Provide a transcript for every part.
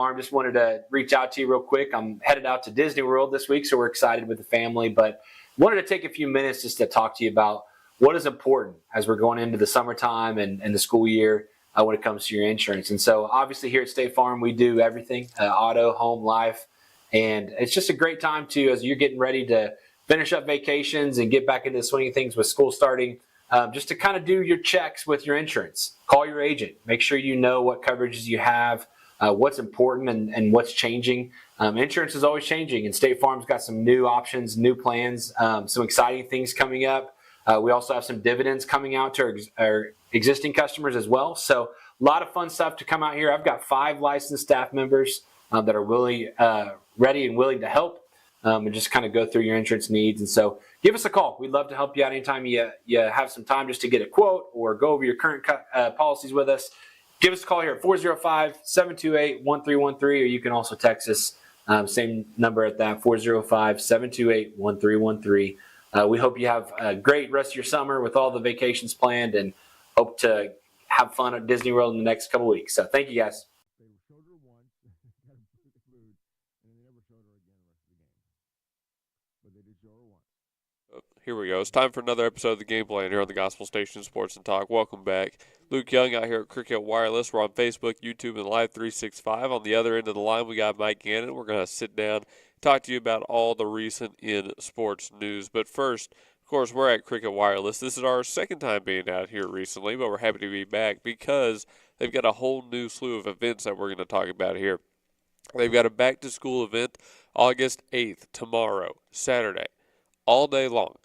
I just wanted to reach out to you real quick. I'm headed out to Disney World this week, so we're excited with the family, but wanted to take a few minutes just to talk to you about what is important as we're going into the summertime and the school year when it comes to your insurance. And so obviously here at State Farm, we do everything, auto, home, life, and it's just a great time to, as you're getting ready to finish up vacations and get back into the swing of things with school starting, just to kind of do your checks with your insurance. Call your agent. Make sure you know what coverages you have, what's important and what's changing. Insurance is always changing, and State Farm's got some new options, new plans, some exciting things coming up. We also have some dividends coming out to our existing customers as well. So a lot of fun stuff to come out here. I've got 5 licensed staff members that are really ready and willing to help and just kind of go through your insurance needs. And so give us a call. We'd love to help you out anytime you have some time just to get a quote or go over your current policies with us. Give us a call here at 405-728-1313, or you can also text us, same number at that, 405-728-1313. We hope you have a great rest of your summer with all the vacations planned and hope to have fun at Disney World in the next couple weeks. So thank you, guys. They showed her once, got food, and they never showed her again the rest of the game. But they did show her once. Here we go. It's time for another episode of the Game Plan here on the Gospel Station Sports and Talk. Welcome back. Luke Young out here at Cricket Wireless. We're on Facebook, YouTube, and Live 365. On the other end of the line, we got Mike Gannon. We're going to sit down, talk to you about all the recent in sports news. But first, of course, we're at Cricket Wireless. This is our second time being out here recently, but we're happy to be back because they've got a whole new slew of events that we're going to talk about here. They've got a back-to-school event August 8th, tomorrow, Saturday, all day long.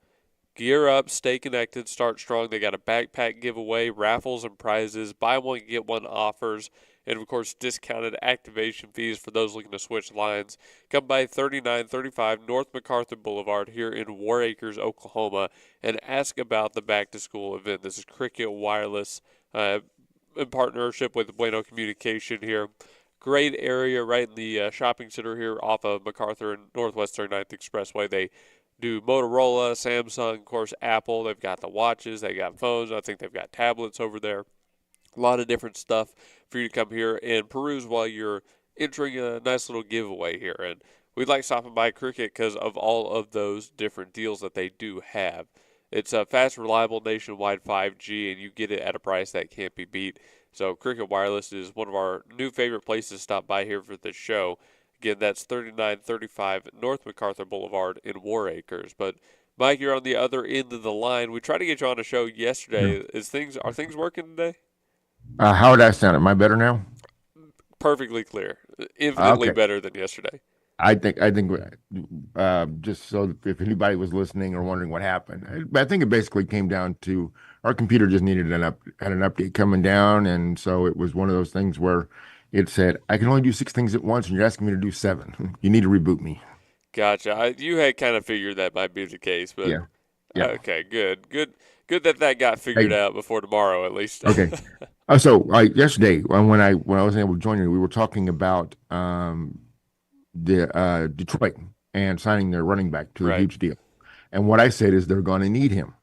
Gear up, stay connected, start strong. They got a backpack giveaway, raffles and prizes, buy one, get one offers, and, of course, discounted activation fees for those looking to switch lines. Come by 3935 North MacArthur Boulevard here in Warr Acres, Oklahoma, and ask about the back-to-school event. This is Cricket Wireless in partnership with Bueno Communication here. Great area right in the shopping center here off of MacArthur and Northwest 39th Expressway. They do Motorola, Samsung, of course, Apple. They've got the watches. They got phones. I think they've got tablets over there. A lot of different stuff for you to come here and peruse while you're entering a nice little giveaway here. And we'd like stopping by Cricket because of all of those different deals that they do have. It's a fast, reliable, nationwide 5G, and you get it at a price that can't be beat. So Cricket Wireless is one of our new favorite places to stop by here for this show. Again, that's 3935 North MacArthur Boulevard in Warr Acres. But, Mike, you're on the other end of the line. We tried to get you on a show yesterday. Yeah. Are things working today? How would I sound? Am I better now? Perfectly clear. Infinitely Okay. better than yesterday. I think just so if anybody was listening or wondering what happened, I think it basically came down to our computer just needed had an update coming down, and so it was one of those things where it said, I can only do 6 things at once, and you're asking me to do 7. You need to reboot me. Gotcha. You had kind of figured that might be the case, but Yeah. Yeah. Okay, good that got figured out before tomorrow at least. Okay. So yesterday when I wasn't able to join you, we were talking about the Detroit and signing their running back to a Right. huge deal. And what I said is they're going to need him.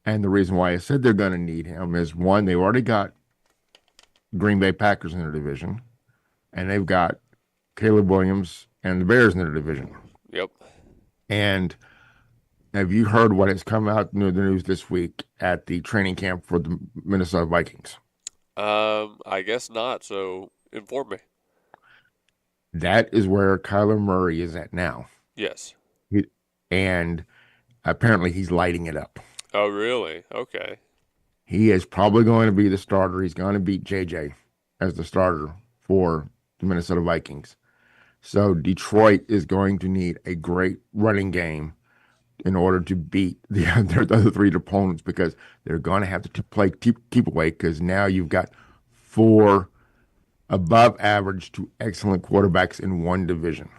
And the reason why I said they're going to need him is, one, they've already got Green Bay Packers in their division, and they've got Caleb Williams and the Bears in their division. Yep. And have you heard what has come out in the news this week at the training camp for the Minnesota Vikings? I guess not, so inform me. That is where Kyler Murray is at now. Yes. And apparently he's lighting it up. Oh, really? Okay. He is probably going to be the starter. He's going to beat JJ as the starter for the Minnesota Vikings. So Detroit is going to need a great running game in order to beat their other 3 opponents, because they're going to have to play keep away, because now you've got 4 above average to excellent quarterbacks in one division.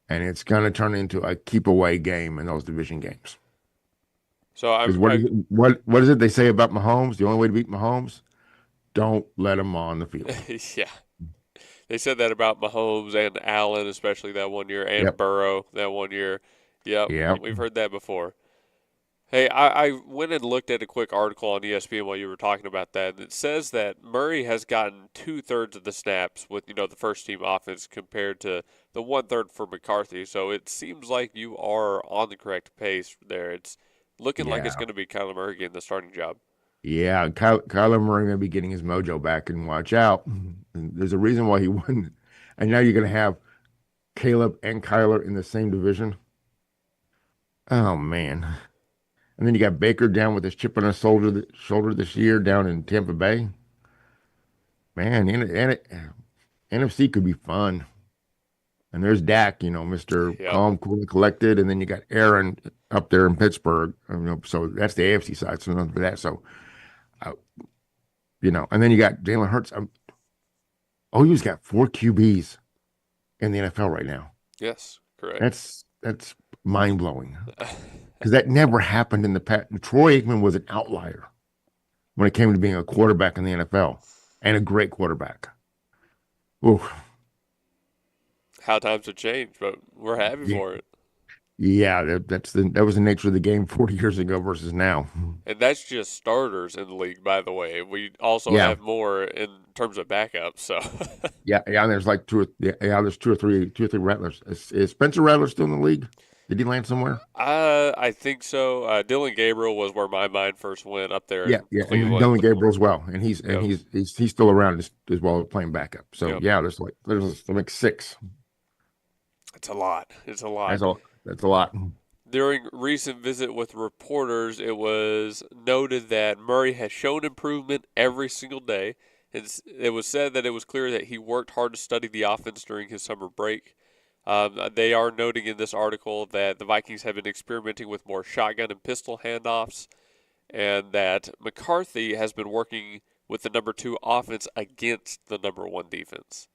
And it's going to turn into a keep away game in those division games. So what is it they say about Mahomes? The only way to beat Mahomes, don't let him on the field. Yeah. They said that about Mahomes and Allen, especially that one year, and Burrow that one year. Yep. We've heard that before. Hey, I went and looked at a quick article on ESPN while you were talking about that, and it says that Murray has gotten 2/3 of the snaps with the first team offense compared to the 1/3 for McCarthy. So it seems like you are on the correct pace there. It's looking like it's Yeah. going to be Kyler Murray getting the starting job. Yeah. Kyler Murray may be getting his mojo back, and watch out. And there's a reason why he won. And now you're going to have Caleb and Kyler in the same division. Oh, man. And then you got Baker down with his chip on his shoulder this year down in Tampa Bay. Man, NFC could be fun. And there's Dak, Mr. Yep. Calm, cool, and collected. And then you got Aaron up there in Pittsburgh. So that's the AFC side. So nothing for that. So, uh, and then you got Jalen Hurts. OU's got 4 QBs in the NFL right now. Yes, correct. That's mind blowing because that never happened in the past. Troy Aikman was an outlier when it came to being a quarterback in the NFL and a great quarterback. Ooh. How times have changed, but we're happy for it. Yeah, that was the nature of the game 40 years ago versus now. And that's just starters in the league, by the way. We also Yeah. have more in terms of backups. So Yeah, and there's like there's two or three Rattlers. Is Spencer Rattler still in the league? Did he land somewhere? I think so. Dylan Gabriel was where my mind first went up there Yeah, in yeah, and Cleveland. Dylan Gabriel as well, and he's Yep. he's still around as well as playing backup. So Yep. yeah, there's like six. It's a lot. It's a lot. That's a lot. During recent visit with reporters, it was noted that Murray has shown improvement every single day. It was said that it was clear that he worked hard to study the offense during his summer break. They are noting in this article that the Vikings have been experimenting with more shotgun and pistol handoffs, and that McCarthy has been working with the number 2 offense against the number 1 defense.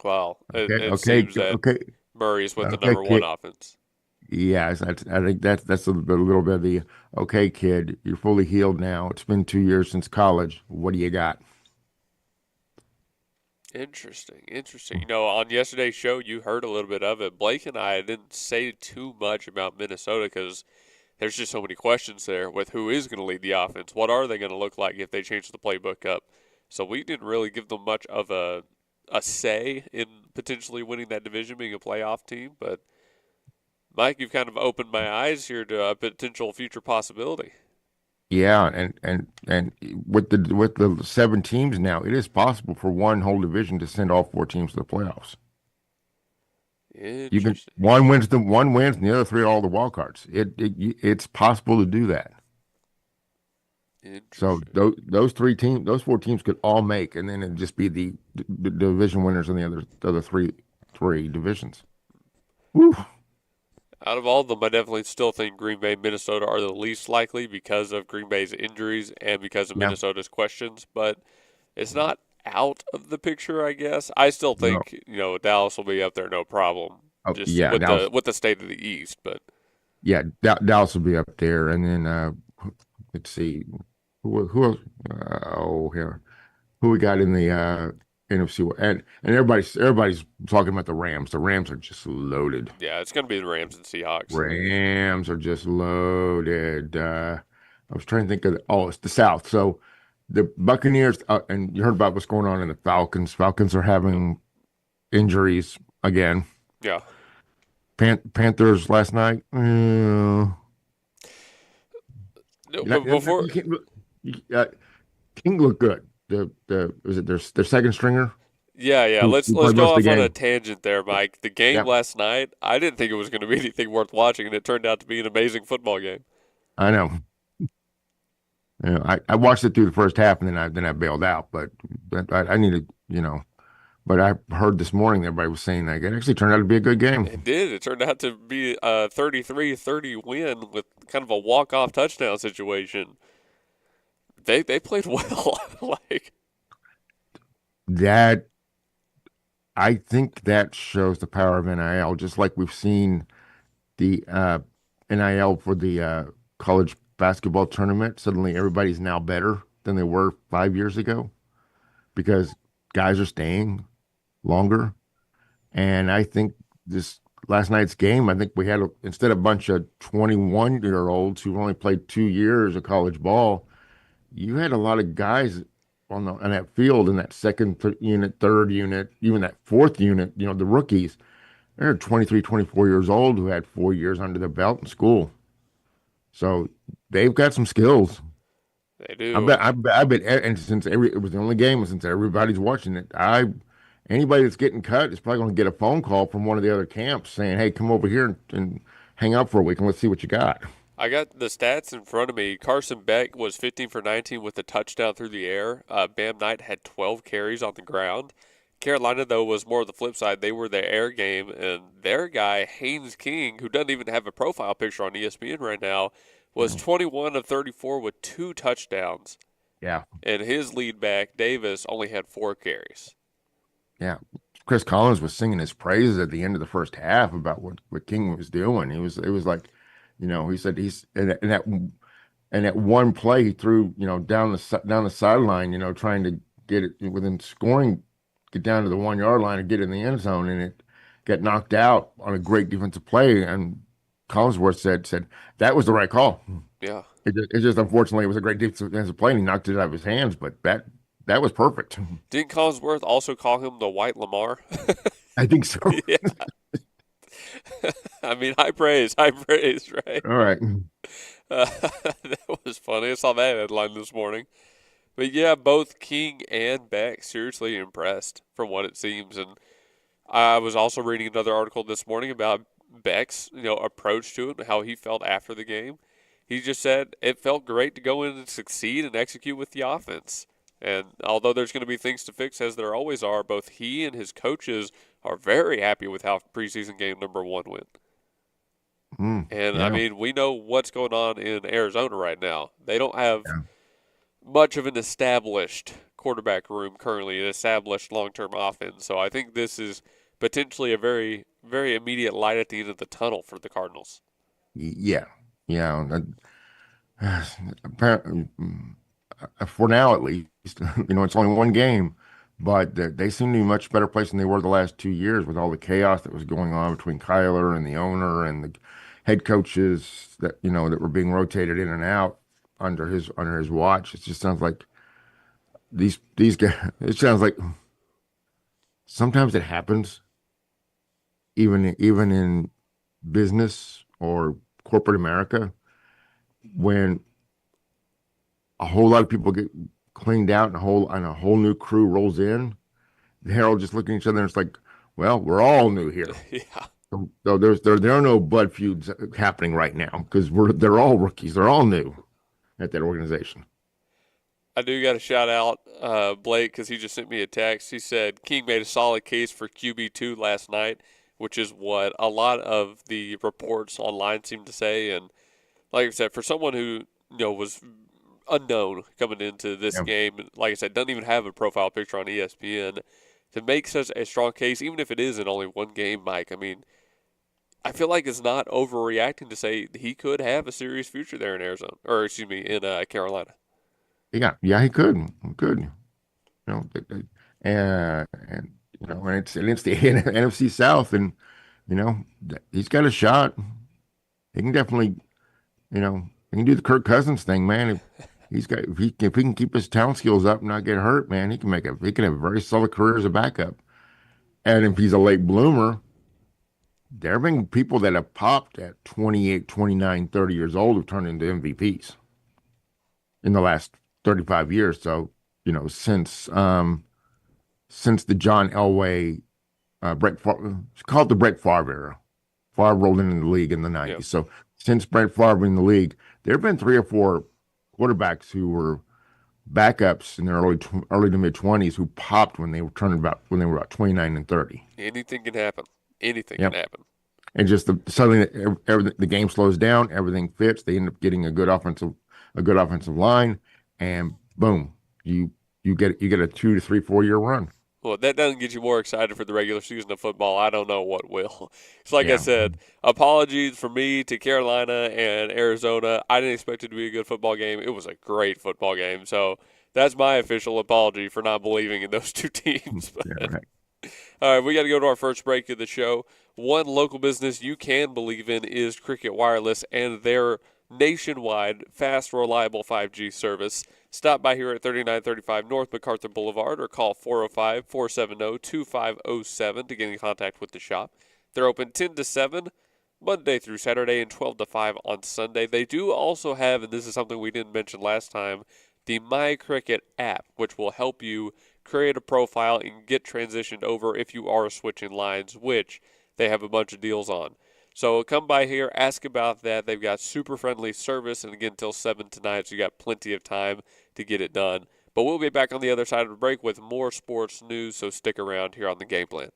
Well, it seems that Murray's with the number 1 offense. Yes, I think that's a little bit of the okay, kid. You're fully healed now. It's been 2 years since college. What do you got? Interesting. On yesterday's show, you heard a little bit of it. Blake and I didn't say too much about Minnesota because there's just so many questions there with who is going to lead the offense. What are they going to look like if they change the playbook up? So we didn't really give them much of a say in potentially winning that division, being a playoff team. But, Mike, you've kind of opened my eyes here to a potential future possibility. Yeah, and with the 7 teams now, it is possible for one whole division to send all 4 teams to the playoffs. You can one wins, and the other 3 are all the wild cards. It's possible to do that. So those 4 teams could all make, and then it'd just be the division winners in the other three divisions. Woo. Out of all of them, I definitely still think Green Bay and Minnesota are the least likely because of Green Bay's injuries and because of Minnesota's questions. But it's not out of the picture, I guess. I still think Dallas will be up there, no problem. With the state of the East, but yeah, Dallas will be up there, and then let's see who else? Who we got in the NFC, and everybody's talking about the Rams. The Rams are just loaded. Yeah, it's going to be the Rams and Seahawks. Rams are just loaded. I was trying to think it's the South. So the Buccaneers, and you heard about what's going on in the Falcons. Falcons are having injuries again. Yeah. Panthers last night. King looked good. Was it their second stringer? Yeah. Let's go off on a tangent there, Mike. The game last night, I didn't think it was going to be anything worth watching, and it turned out to be an amazing football game. I know. I watched it through the first half, and then I bailed out. But I needed, But I heard this morning everybody was saying that it actually turned out to be a good game. It did. It turned out to be a 33-30 win with kind of a walk-off touchdown situation. They played well. That, I think that shows the power of NIL, just like we've seen the NIL for the college basketball tournament. Suddenly everybody's now better than they were 5 years ago because guys are staying longer. And I think this last night's game, I think we had instead of a bunch of 21-year-olds who only played 2 years of college ball, you had a lot of guys on that field in that second unit, third unit, even that fourth unit. The rookies. They're 23, 24 years old who had 4 years under their belt in school. So they've got some skills. They I do. bet, and since it was the only game, and since everybody's watching it, anybody that's getting cut is probably going to get a phone call from one of the other camps saying, "Hey, come over here and hang out for a week and let's see what you got." I got the stats in front of me. Carson Beck was 15 for 19 with a touchdown through the air. Bam Knight had 12 carries on the ground. Carolina, though, was more of the flip side. They were the air game, and their guy, Haynes King, who doesn't even have a profile picture on ESPN right now, was 21 of 34 with 2 touchdowns. Yeah, And his lead back, Davis, only had 4 carries. yeah. Chris Collins was singing his praises at the end of the first half about what King was doing. It was like, he said he's in that one play he threw, down the sideline, trying to get it within scoring, get down to the 1 yard line and get in the end zone, and it got knocked out on a great defensive play. And Collinsworth said that was the right call. Yeah. It just unfortunately it was a great defensive play and he knocked it out of his hands, but that was perfect. Didn't Collinsworth also call him the White Lamar? I think so. Yeah. I mean, high praise, right? All right. That was funny. I saw that headline this morning. But yeah, both King and Beck seriously impressed from what it seems. And I was also reading another article this morning about Beck's, approach to it and how he felt after the game. He just said it felt great to go in and succeed and execute with the offense. And although there's going to be things to fix, as there always are, both he and his coaches are very happy with how preseason game number 1 went. And, yeah. I mean, we know what's going on in Arizona right now. They don't have Yeah. much of an established quarterback room currently, an established long-term offense. So I think this is potentially a very, very immediate light at the end of the tunnel for the Cardinals. Yeah. Yeah. Apparently, for now at least, it's only one game, but they seem to be a much better place than they were the last 2 years with all the chaos that was going on between Kyler and the owner and the head coaches that were being rotated in and out under his watch. It just sounds like these guys. It sounds like sometimes it happens, even in business or corporate America, when a whole lot of people get cleaned out and a whole new crew rolls in. They're all just looking at each other and it's like, well, we're all new here. Yeah. So there are no blood feuds happening right now because they're all rookies. They're all new at that organization. I do got to shout out Blake because he just sent me a text. He said King made a solid case for QB2 last night, which is what a lot of the reports online seem to say. And like I said, for someone who was unknown coming into this game, like I said, doesn't even have a profile picture on ESPN, to make such a strong case, even if it is in only one game, Mike, I mean, I feel like it's not overreacting to say he could have a serious future there in Arizona, or excuse me, in Carolina. Yeah, he could. And it's the NFC South, and he's got a shot. He can definitely, he can do the Kirk Cousins thing, man. If he can keep his talent skills up and not get hurt, man, he can have a very solid career as a backup. And if he's a late bloomer, there have been people that have popped at 28, 29, 30 years old who've turned into MVPs in the last 35 years. So, since the John Elway, it's called the Brett Favre era. Favre rolled into the league in the 90s. Yep. So since Brett Favre in the league, there have been 3 or 4 quarterbacks who were backups in their early to mid 20s who popped when they were about 29 and 30. Anything can happen. Anything can happen. And just suddenly the game slows down, everything fits. They end up getting a good offensive line, and boom, you get a 2 to 3, 4 year run. Well, if that doesn't get you more excited for the regular season of football, I don't know what will. It's like I said, apologies for me to Carolina and Arizona. I didn't expect it to be a good football game. It was a great football game. So that's my official apology for not believing in those two teams. Yeah, right. All right, we got to go to our first break of the show. One local business you can believe in is Cricket Wireless and their nationwide, fast, reliable 5G service. Stop by here at 3935 North MacArthur Boulevard or call 405-470-2507 to get in contact with the shop. They're open 10 to 7 Monday through Saturday and 12 to 5 on Sunday. They do also have, and this is something we didn't mention last time, the My Cricket app, which will help you create a profile and get transitioned over if you are switching lines, which they have a bunch of deals on. So come by here, ask about that. They've got super friendly service, and again, till 7 tonight, so you got plenty of time to get it done. But we'll be back on the other side of the break with more sports news, so stick around here on the Game Plan.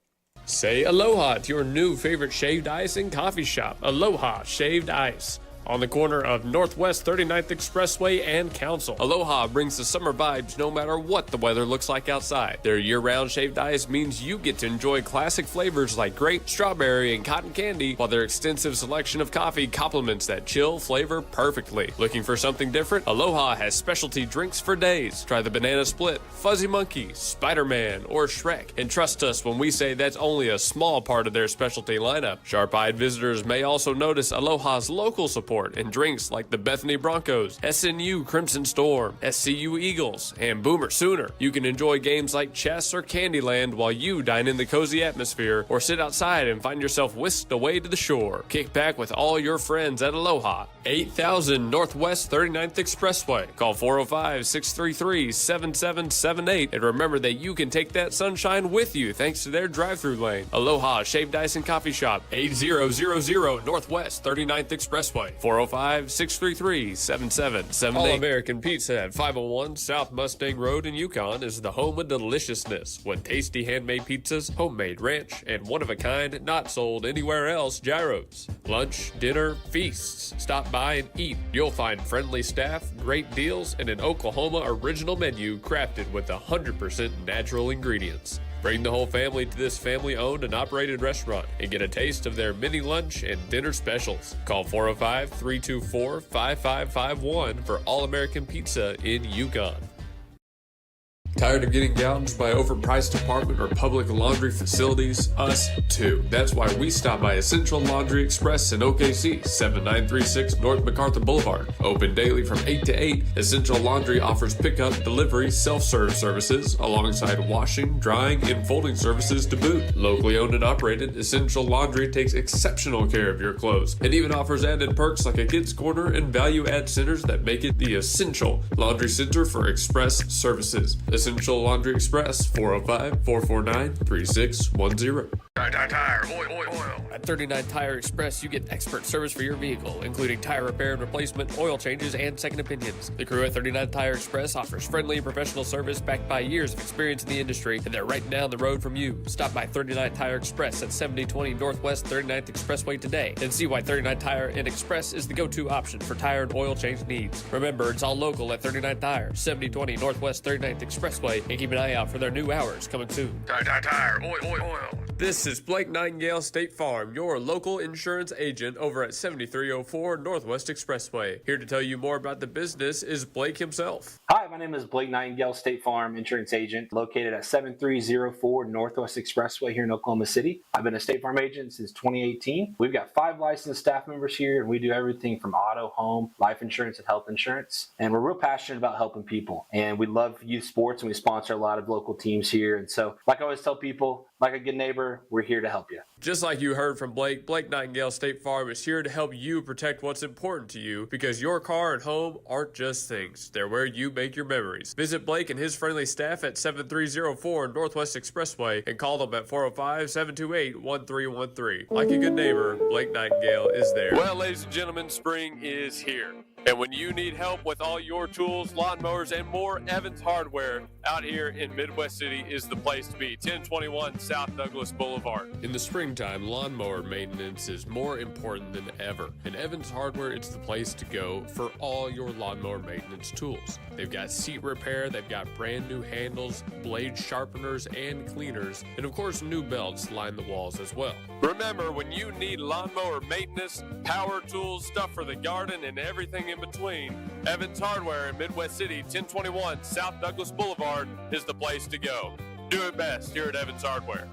Say aloha to your new favorite shaved ice and coffee shop, Aloha Shaved Ice, on the corner of Northwest 39th Expressway and Council. Aloha brings the summer vibes no matter what the weather looks like outside. Their year-round shaved ice means you get to enjoy classic flavors like grape, strawberry, and cotton candy, while their extensive selection of coffee complements that chill flavor perfectly. Looking for something different? Aloha has specialty drinks for days. Try the Banana Split, Fuzzy Monkey, Spider-Man, or Shrek. And trust us when we say that's only a small part of their specialty lineup. Sharp-eyed visitors may also notice Aloha's local support and drinks like the Bethany Broncos, SNU Crimson Storm, SCU Eagles, and Boomer Sooner. You can enjoy games like chess or Candyland while you dine in the cozy atmosphere, or sit outside and find yourself whisked away to the shore. Kick back with all your friends at Aloha, 8000 Northwest 39th Expressway. Call 405-633-7778, and remember that you can take that sunshine with you thanks to their drive-thru lane. Aloha Shaved Ice and Coffee Shop, 8000 Northwest 39th Expressway. 405-633-7778. All-American Pizza at 501 South Mustang Road in Yukon is the home of deliciousness, with tasty handmade pizzas, homemade ranch, and one-of-a-kind, not sold anywhere else, gyros. Lunch, dinner, feasts. Stop by and eat. You'll find friendly staff, great deals, and an Oklahoma original menu crafted with 100% natural ingredients. Bring the whole family to this family-owned and operated restaurant and get a taste of their mini lunch and dinner specials. Call 405-324-5551 for All-American Pizza in Yukon. Tired of getting gouged by overpriced department or public laundry facilities? Us too. That's why we stop by Essential Laundry Express in OKC, 7936 North MacArthur Boulevard. Open daily from 8 to 8, Essential Laundry offers pickup, delivery, self-serve services, alongside washing, drying, and folding services to boot. Locally owned and operated, Essential Laundry takes exceptional care of your clothes and even offers added perks like a kids' corner and value-add centers that make it the Essential Laundry Center for Express services. Essential Laundry Express, 405-449-3610. Tire, oil. At 39 Tire Express, you get expert service for your vehicle, including tire repair and replacement, oil changes, and second opinions. The crew at 39 Tire Express offers friendly and professional service backed by years of experience in the industry, and they're right down the road from you. Stop by 39 Tire Express at 7020 Northwest 39th Expressway today and see why 39 Tire and Express is the go-to option for tire and oil change needs. Remember, it's all local at 39 Tire, 7020 Northwest 39th Expressway, and keep an eye out for their new hours coming soon. Tire, oil. This is Blake Nightingale State Farm, your local insurance agent over at 7304 Northwest Expressway. Here to tell you more about the business is Blake himself. Hi, my name is Blake Nightingale, State Farm Insurance Agent, located at 7304 Northwest Expressway here in Oklahoma City. I've been a State Farm agent since 2018. We've got 5 licensed staff members here, and we do everything from auto, home, life insurance, and health insurance. And we're real passionate about helping people. And we love youth sports, and we sponsor a lot of local teams here. And so, like I always tell people, like a good neighbor, we're here to help you. Just like you heard from Blake, Blake Nightingale State Farm is here to help you protect what's important to you, because your car and home aren't just things. They're where you make your memories. Visit Blake and his friendly staff at 7304 Northwest Expressway and call them at 405-728-1313. Like a good neighbor, Blake Nightingale is there. Well, ladies and gentlemen, spring is here. And when you need help with all your tools, lawnmowers, and more, Evans Hardware out here in Midwest City is the place to be. 1021 South Douglas Boulevard. In the springtime, lawnmower maintenance is more important than ever. In Evans Hardware, it's the place to go for all your lawnmower maintenance tools. They've got seat repair, they've got brand new handles, blade sharpeners, and cleaners, and of course, new belts line the walls as well. Remember, when you need lawnmower maintenance, power tools, stuff for the garden, and everything in between, Evans Hardware in Midwest City, 1021 South Douglas Boulevard is the place to go. Do it best here at Evans Hardware.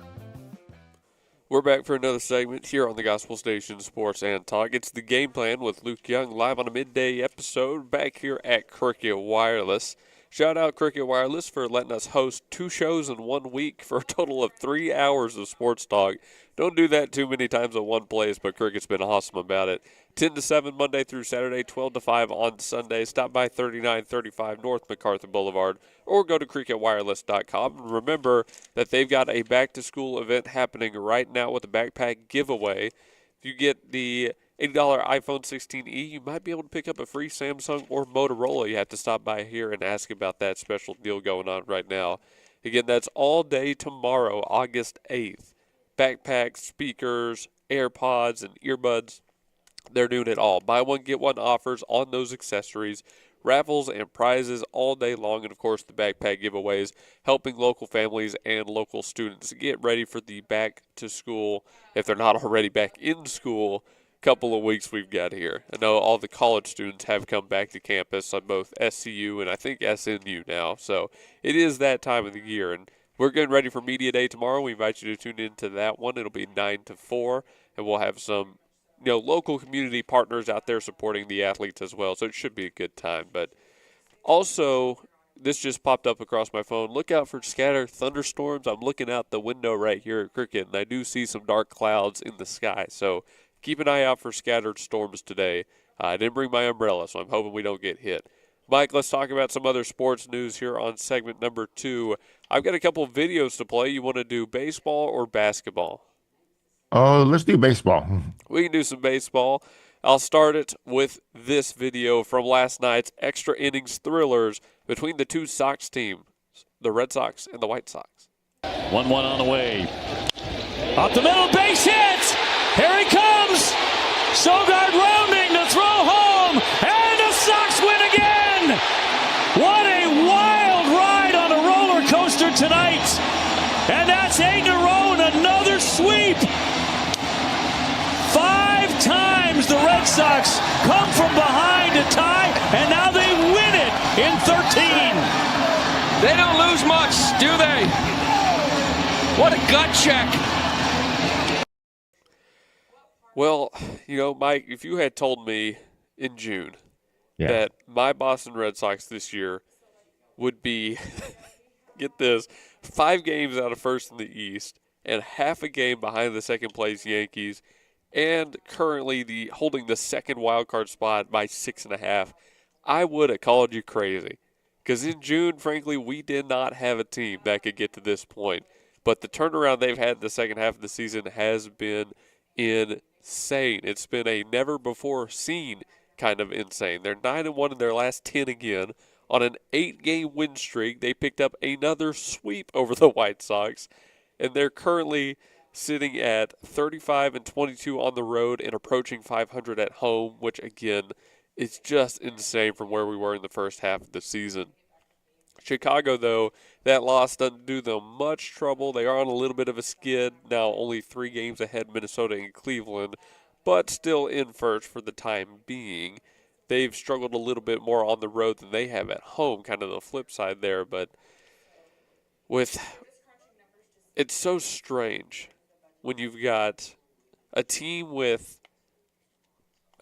We're back for another segment here on the Gospel Station Sports and Talk. It's the Game Plan with Luke Young, live on a midday episode back here at Cricket Wireless. Shout out Cricket Wireless for letting us host 2 shows in 1 week for a total of 3 hours of sports talk. Don't do that too many times in one place, but Cricket's been awesome about it. 10 to 7 Monday through Saturday, 12 to 5 on Sunday. Stop by 3935 North MacArthur Boulevard or go to cricketwireless.com. Remember that they've got a back-to-school event happening right now with a backpack giveaway. If you get the $80 iPhone 16e, you might be able to pick up a free Samsung or Motorola. You have to stop by here and ask about that special deal going on right now. Again, that's all day tomorrow, August 8th. Backpacks, speakers, AirPods, and earbuds. They're doing it all. Buy one, get one offers on those accessories, raffles, and prizes all day long. And, of course, the backpack giveaways, helping local families and local students get ready for the back to school, if they're not already back in school, couple of weeks we've got here. I know all the college students have come back to campus on both SCU and I think SNU now. So it is that time of the year. And we're getting ready for Media Day tomorrow. We invite you to tune into that one. It'll be 9 to 4. And we'll have some local community partners out there supporting the athletes as well. So it should be a good time. But also, this just popped up across my phone. Look out for scattered thunderstorms. I'm looking out the window right here at Cricket, and I do see some dark clouds in the sky. So keep an eye out for scattered storms today. I didn't bring my umbrella, so I'm hoping we don't get hit. Mike, let's talk about some other sports news here on segment number 2. I've got a couple of videos to play. You want to do baseball or basketball? Oh, let's do baseball. We can do some baseball. I'll start it with this video from last night's extra innings thrillers between the two Sox teams, the Red Sox and the White Sox. 1-1 on the way. Up the middle, base hit! Here he comes! Sogard rounding to throw home, and the Sox win again! What a wild ride on a roller coaster tonight! And that's 8 in a row and another sweep! 5 times the Red Sox come from behind to tie, and now they win it in 13. They don't lose much, do they? What a gut check. Well, Mike, if you had told me in June that my Boston Red Sox this year would be, get this, 5 games out of first in the East and half a game behind the second place Yankees and currently holding the second wild card spot by 6.5, I would have called you crazy. Because in June, frankly, we did not have a team that could get to this point. But the turnaround they've had in the second half of the season has been insane. It's been a never-before-seen kind of insane. They're 9-1 in their last 10 again. On an 8-game win streak, they picked up another sweep over the White Sox. And they're currently sitting at 35-22 on the road and approaching 500 at home, which, again, is just insane from where we were in the first half of the season. Chicago, though, that loss doesn't do them much trouble. They are on a little bit of a skid, now only 3 games ahead Minnesota and Cleveland, but still in first for the time being. They've struggled a little bit more on the road than they have at home, kind of the flip side there, but it's so strange when you've got a team with,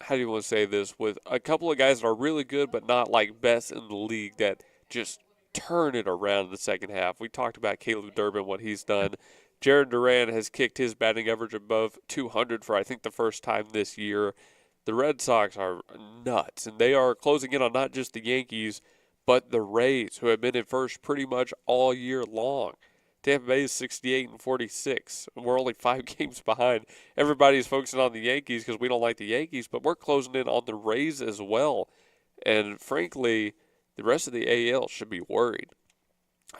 how do you want to say this, with a couple of guys that are really good but not like best in the league that just turn it around in the second half. We talked about Caleb Durbin, what he's done. Jared Duran has kicked his batting average above 200 for, I think, the first time this year. The Red Sox are nuts, and they are closing in on not just the Yankees, but the Rays, who have been in first pretty much all year long. Tampa Bay is 68-46, and we're only 5 games behind. Everybody's focusing on the Yankees because we don't like the Yankees, but we're closing in on the Rays as well. And frankly, the rest of the AL should be worried.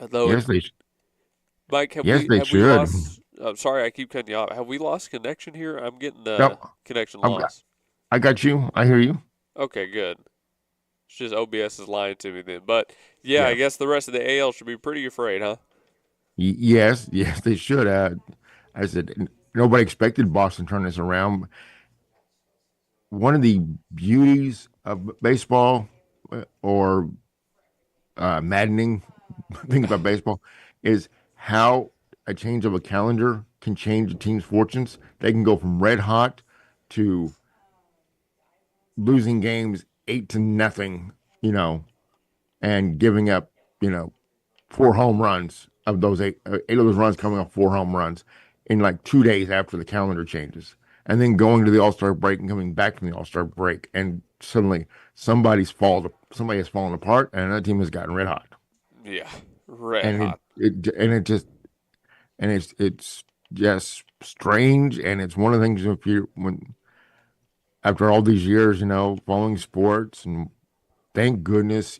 Although, Yes, they Mike, have Yes, they we should. lost? I'm sorry, I keep cutting you off. Have we lost connection here? I'm getting the No, connection I've got- loss. I got you. I hear you. Okay, good. It's just OBS is lying to me then. But, yeah, I guess the rest of the AL should be pretty afraid, huh? Yes, they should. I said nobody expected Boston to turn this around. One of the beauties of baseball, or maddening things about baseball, is how a change of a calendar can change a team's fortunes. They can go from red hot to losing games 8-0, and giving up, 4 home runs of those eight of those runs coming off 4 home runs in like 2 days after the calendar changes. And then going to the All-Star break and coming back from the All-Star break, and suddenly somebody has fallen apart, and another team has gotten red hot. Yeah, red And hot. it's just strange, and it's one of the things after all these years, following sports, and thank goodness,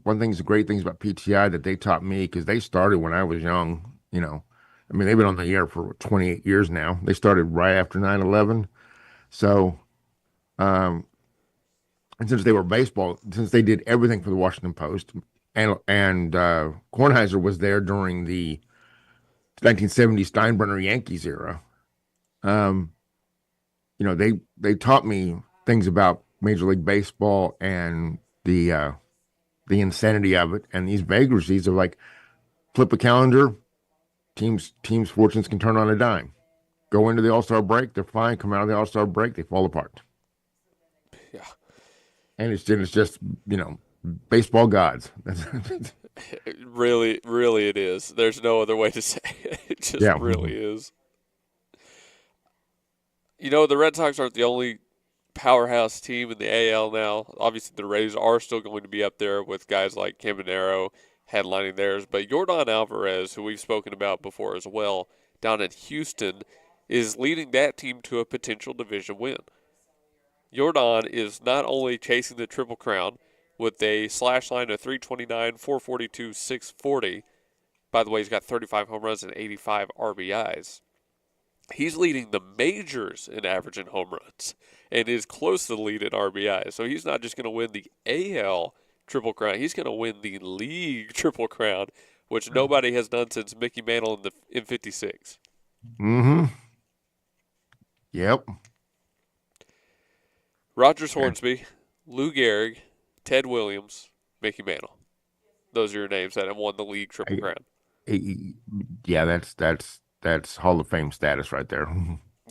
one thing's the great things about PTI that they taught me, because they started when I was young, I mean, they've been on the air for 28 years now. They started right after 9/11. So, and since they were since they did everything for the Washington Post, and Kornheiser was there during the 1970 Steinbrenner Yankees era, they taught me things about Major League Baseball and the insanity of it, and these vagaries of like, flip a calendar, teams' fortunes can turn on a dime. Go into the All-Star break, they're fine. Come out of the All-Star break, they fall apart. Yeah. And it's just, baseball gods. Really, really it is. There's no other way to say it. It just really is. The Red Sox aren't the only powerhouse team in the AL now. Obviously, the Rays are still going to be up there with guys like Caminero headlining theirs. But Yordan Alvarez, who we've spoken about before as well, down in Houston, is leading that team to a potential division win. Yordan is not only chasing the Triple Crown with a slash line of 329, 442, 640. By the way, he's got 35 home runs and 85 RBIs. He's leading the majors in average and home runs and is close to the lead in RBIs. So he's not just going to win the AL Triple Crown. He's going to win the league Triple Crown, which nobody has done since Mickey Mantle in 56. Mm-hmm. Yep. Rogers Hornsby, Lou Gehrig, Ted Williams, Mickey Mantle. Those are your names that have won the league Triple Crown. Yeah, that's Hall of Fame status right there.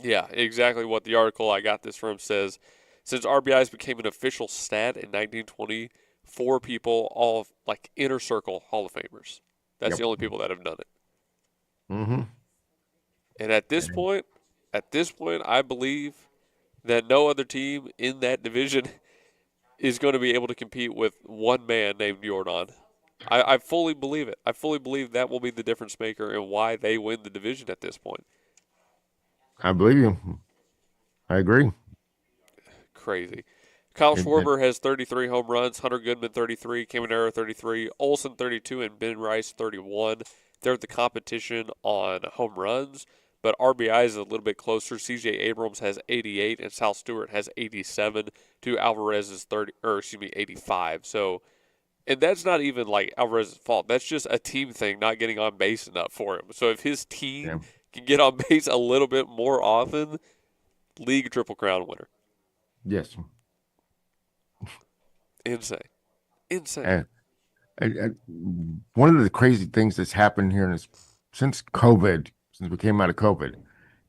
Yeah, exactly what the article I got this from says. Since RBIs became an official stat in 1920, 4 people, all like inner circle Hall of Famers. That's the only people that have done it. Mm-hmm. And at this point, I believe that no other team in that division is going to be able to compete with one man named Yordan. I fully believe it. I fully believe that will be the difference maker and why they win the division at this point. I believe you. I agree. Crazy. Kyle Schwarber has 33 home runs, Hunter Goodman 33, Caminero 33, Olsen 32, and Ben Rice 31. They're at the competition on home runs, but RBI is a little bit closer. C.J. Abrams has 88, and Sal Stewart has 87. To Alvarez's 85. So, and that's not even like Alvarez's fault. That's just a team thing, not getting on base enough for him. So if his team can get on base a little bit more often, league Triple Crown winner. Yes. Insane. And one of the crazy things that's happened here since we came out of COVID,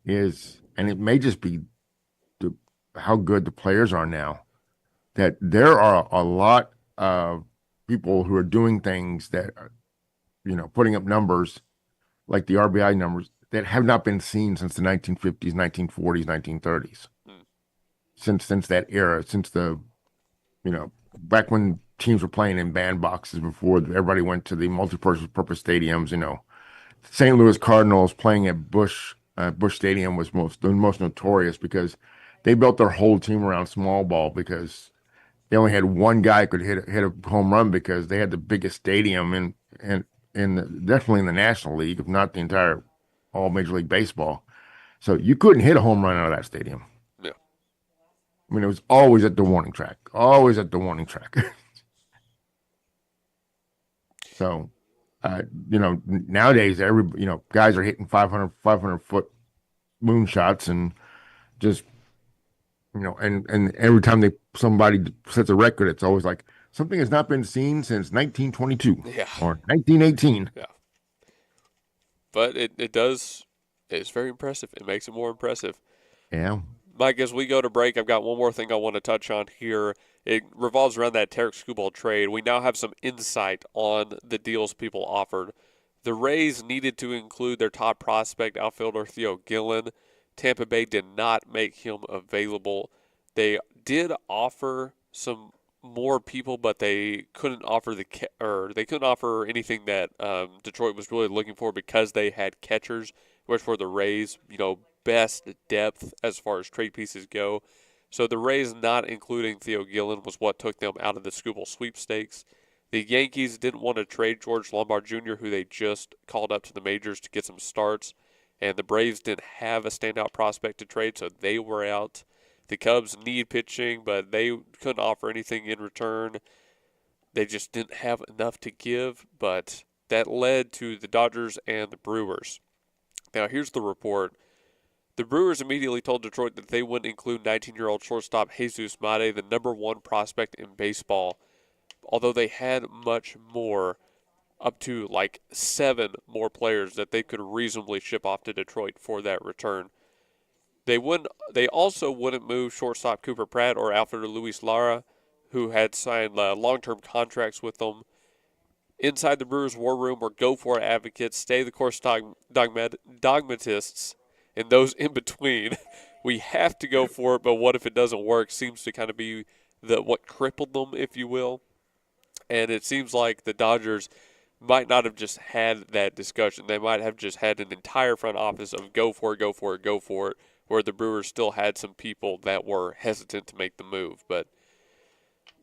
is, and it may just be how good the players are now, that there are a lot of people who are doing things that are, putting up numbers like the RBI numbers that have not been seen since the 1950s, 1940s, 1930s. Since that era, since the, back when teams were playing in bandboxes before everybody went to the multi-purpose stadiums, St. Louis Cardinals playing at Busch Stadium was the most notorious, because they built their whole team around small ball, because they only had one guy who could hit a home run, because they had the biggest stadium definitely in the National League, if not the entire all Major League Baseball. So you couldn't hit a home run out of that stadium. Yeah. I mean, it was always at the warning track. Always at the warning track. So, nowadays, guys are hitting 500 foot moonshots, and just, and every time somebody sets a record, it's always like something has not been seen since 1922 or 1918. Yeah. But it does It's very impressive. It makes it more impressive. Yeah. Mike, as we go to break, I've got one more thing I want to touch on here. It revolves around that Tarek Skubal trade. We now have some insight on the deals people offered. The Rays needed to include their top prospect, outfielder Theo Gillen. Tampa Bay did not make him available. They did offer some more people, but they couldn't offer they couldn't offer anything that Detroit was really looking for because they had catchers, which were the Rays, best depth as far as trade pieces go. So the Rays not including Theo Gillen was what took them out of the Skubal sweepstakes. The Yankees didn't want to trade George Lombard Jr., who they just called up to the majors to get some starts, and the Braves didn't have a standout prospect to trade, so they were out. The Cubs need pitching, but they couldn't offer anything in return. They just didn't have enough to give, but that led to the Dodgers and the Brewers. Now, here's the report. The Brewers immediately told Detroit that they wouldn't include 19-year-old shortstop Jesus Mate, the number one prospect in baseball, although they had much more, up to like 7 more players that they could reasonably ship off to Detroit for that return. They also wouldn't move shortstop Cooper Pratt or outfielder Luis Lara, who had signed long-term contracts with them. Inside the Brewers' war room were go-for-it advocates, stay-the-course dogmatists, and those in between. We have to go for it, but what if it doesn't work? Seems to kind of be what crippled them, if you will. And it seems like the Dodgers might not have just had that discussion. They might have just had an entire front office of go for it, go for it, go for it, where the Brewers still had some people that were hesitant to make the move. But,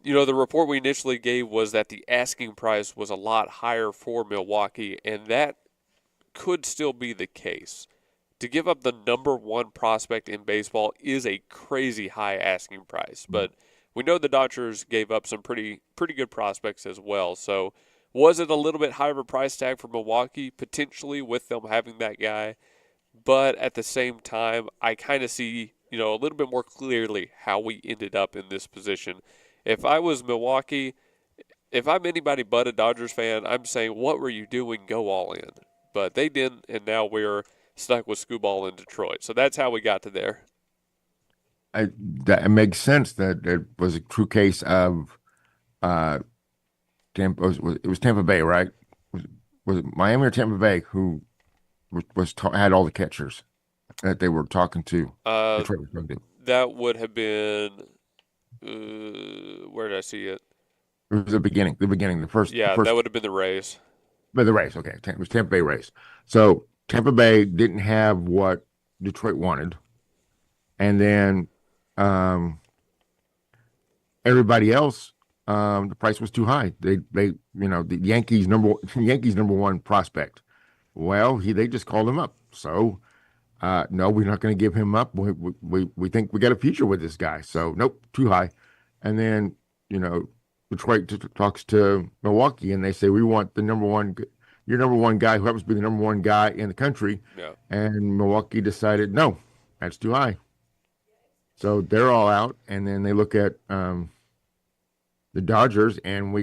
the report we initially gave was that the asking price was a lot higher for Milwaukee, and that could still be the case. To give up the number one prospect in baseball is a crazy high asking price, but we know the Dodgers gave up some pretty good prospects as well. So was it a little bit higher of a price tag for Milwaukee? Potentially, with them having that guy. But at the same time, I kind of see, a little bit more clearly how we ended up in this position. If I was Milwaukee, if I'm anybody but a Dodgers fan, I'm saying, what were you doing? Go all in. But they didn't, and now we're stuck with Skubal in Detroit. So that's how we got to there. That it makes sense that it was a true case of Tampa. It was Tampa Bay, right? Was it Miami or Tampa Bay who had all the catchers that they were talking to? That would have been where did I see it? It was the beginning, the first. Yeah, that would have been the Rays. But the Rays, okay, it was Tampa Bay Rays. So Tampa Bay didn't have what Detroit wanted, and then everybody else, the price was too high. They the Yankees number one prospect. Well, they just called him up. So no, we're not going to give him up. We think we got a future with this guy. So nope, too high. And then Detroit talks to Milwaukee, and they say we want your number one guy, who happens to be the number one guy in the country. Yeah. And Milwaukee decided no, that's too high. So they're all out, and then they look at the Dodgers, and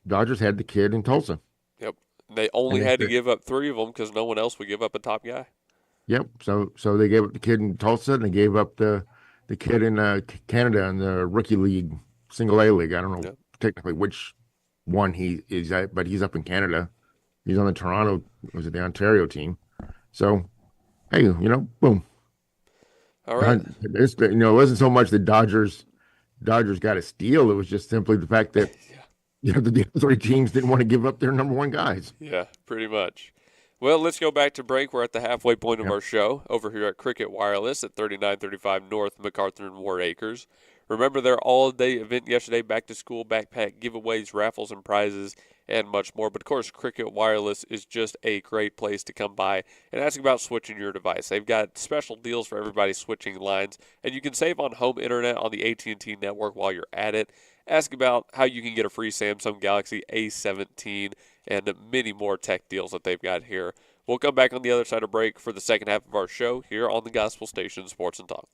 Dodgers had the kid in Tulsa. Yep. They only had to give up 3 of them because no one else would give up a top guy. Yep. So they gave up the kid in Tulsa, and they gave up the kid in Canada in the rookie league, single A league. I don't know technically which one he is at, but he's up in Canada. He's on the the Ontario team. So, hey, boom. All right. It wasn't so much the Dodgers got a steal. It was just simply the fact that the other 3 teams didn't want to give up their number one guys. Yeah, pretty much. Well, let's go back to break. We're at the halfway point of our show over here at Cricket Wireless at 3935 North MacArthur and Warr Acres. Remember their all-day event yesterday, back-to-school backpack giveaways, raffles, and prizes, and much more. But, of course, Cricket Wireless is just a great place to come by and ask about switching your device. They've got special deals for everybody switching lines, and you can save on home internet on the AT&T network while you're at it. Ask about how you can get a free Samsung Galaxy A17 and many more tech deals that they've got here. We'll come back on the other side of break for the second half of our show here on the Gospel Station Sports and Talk.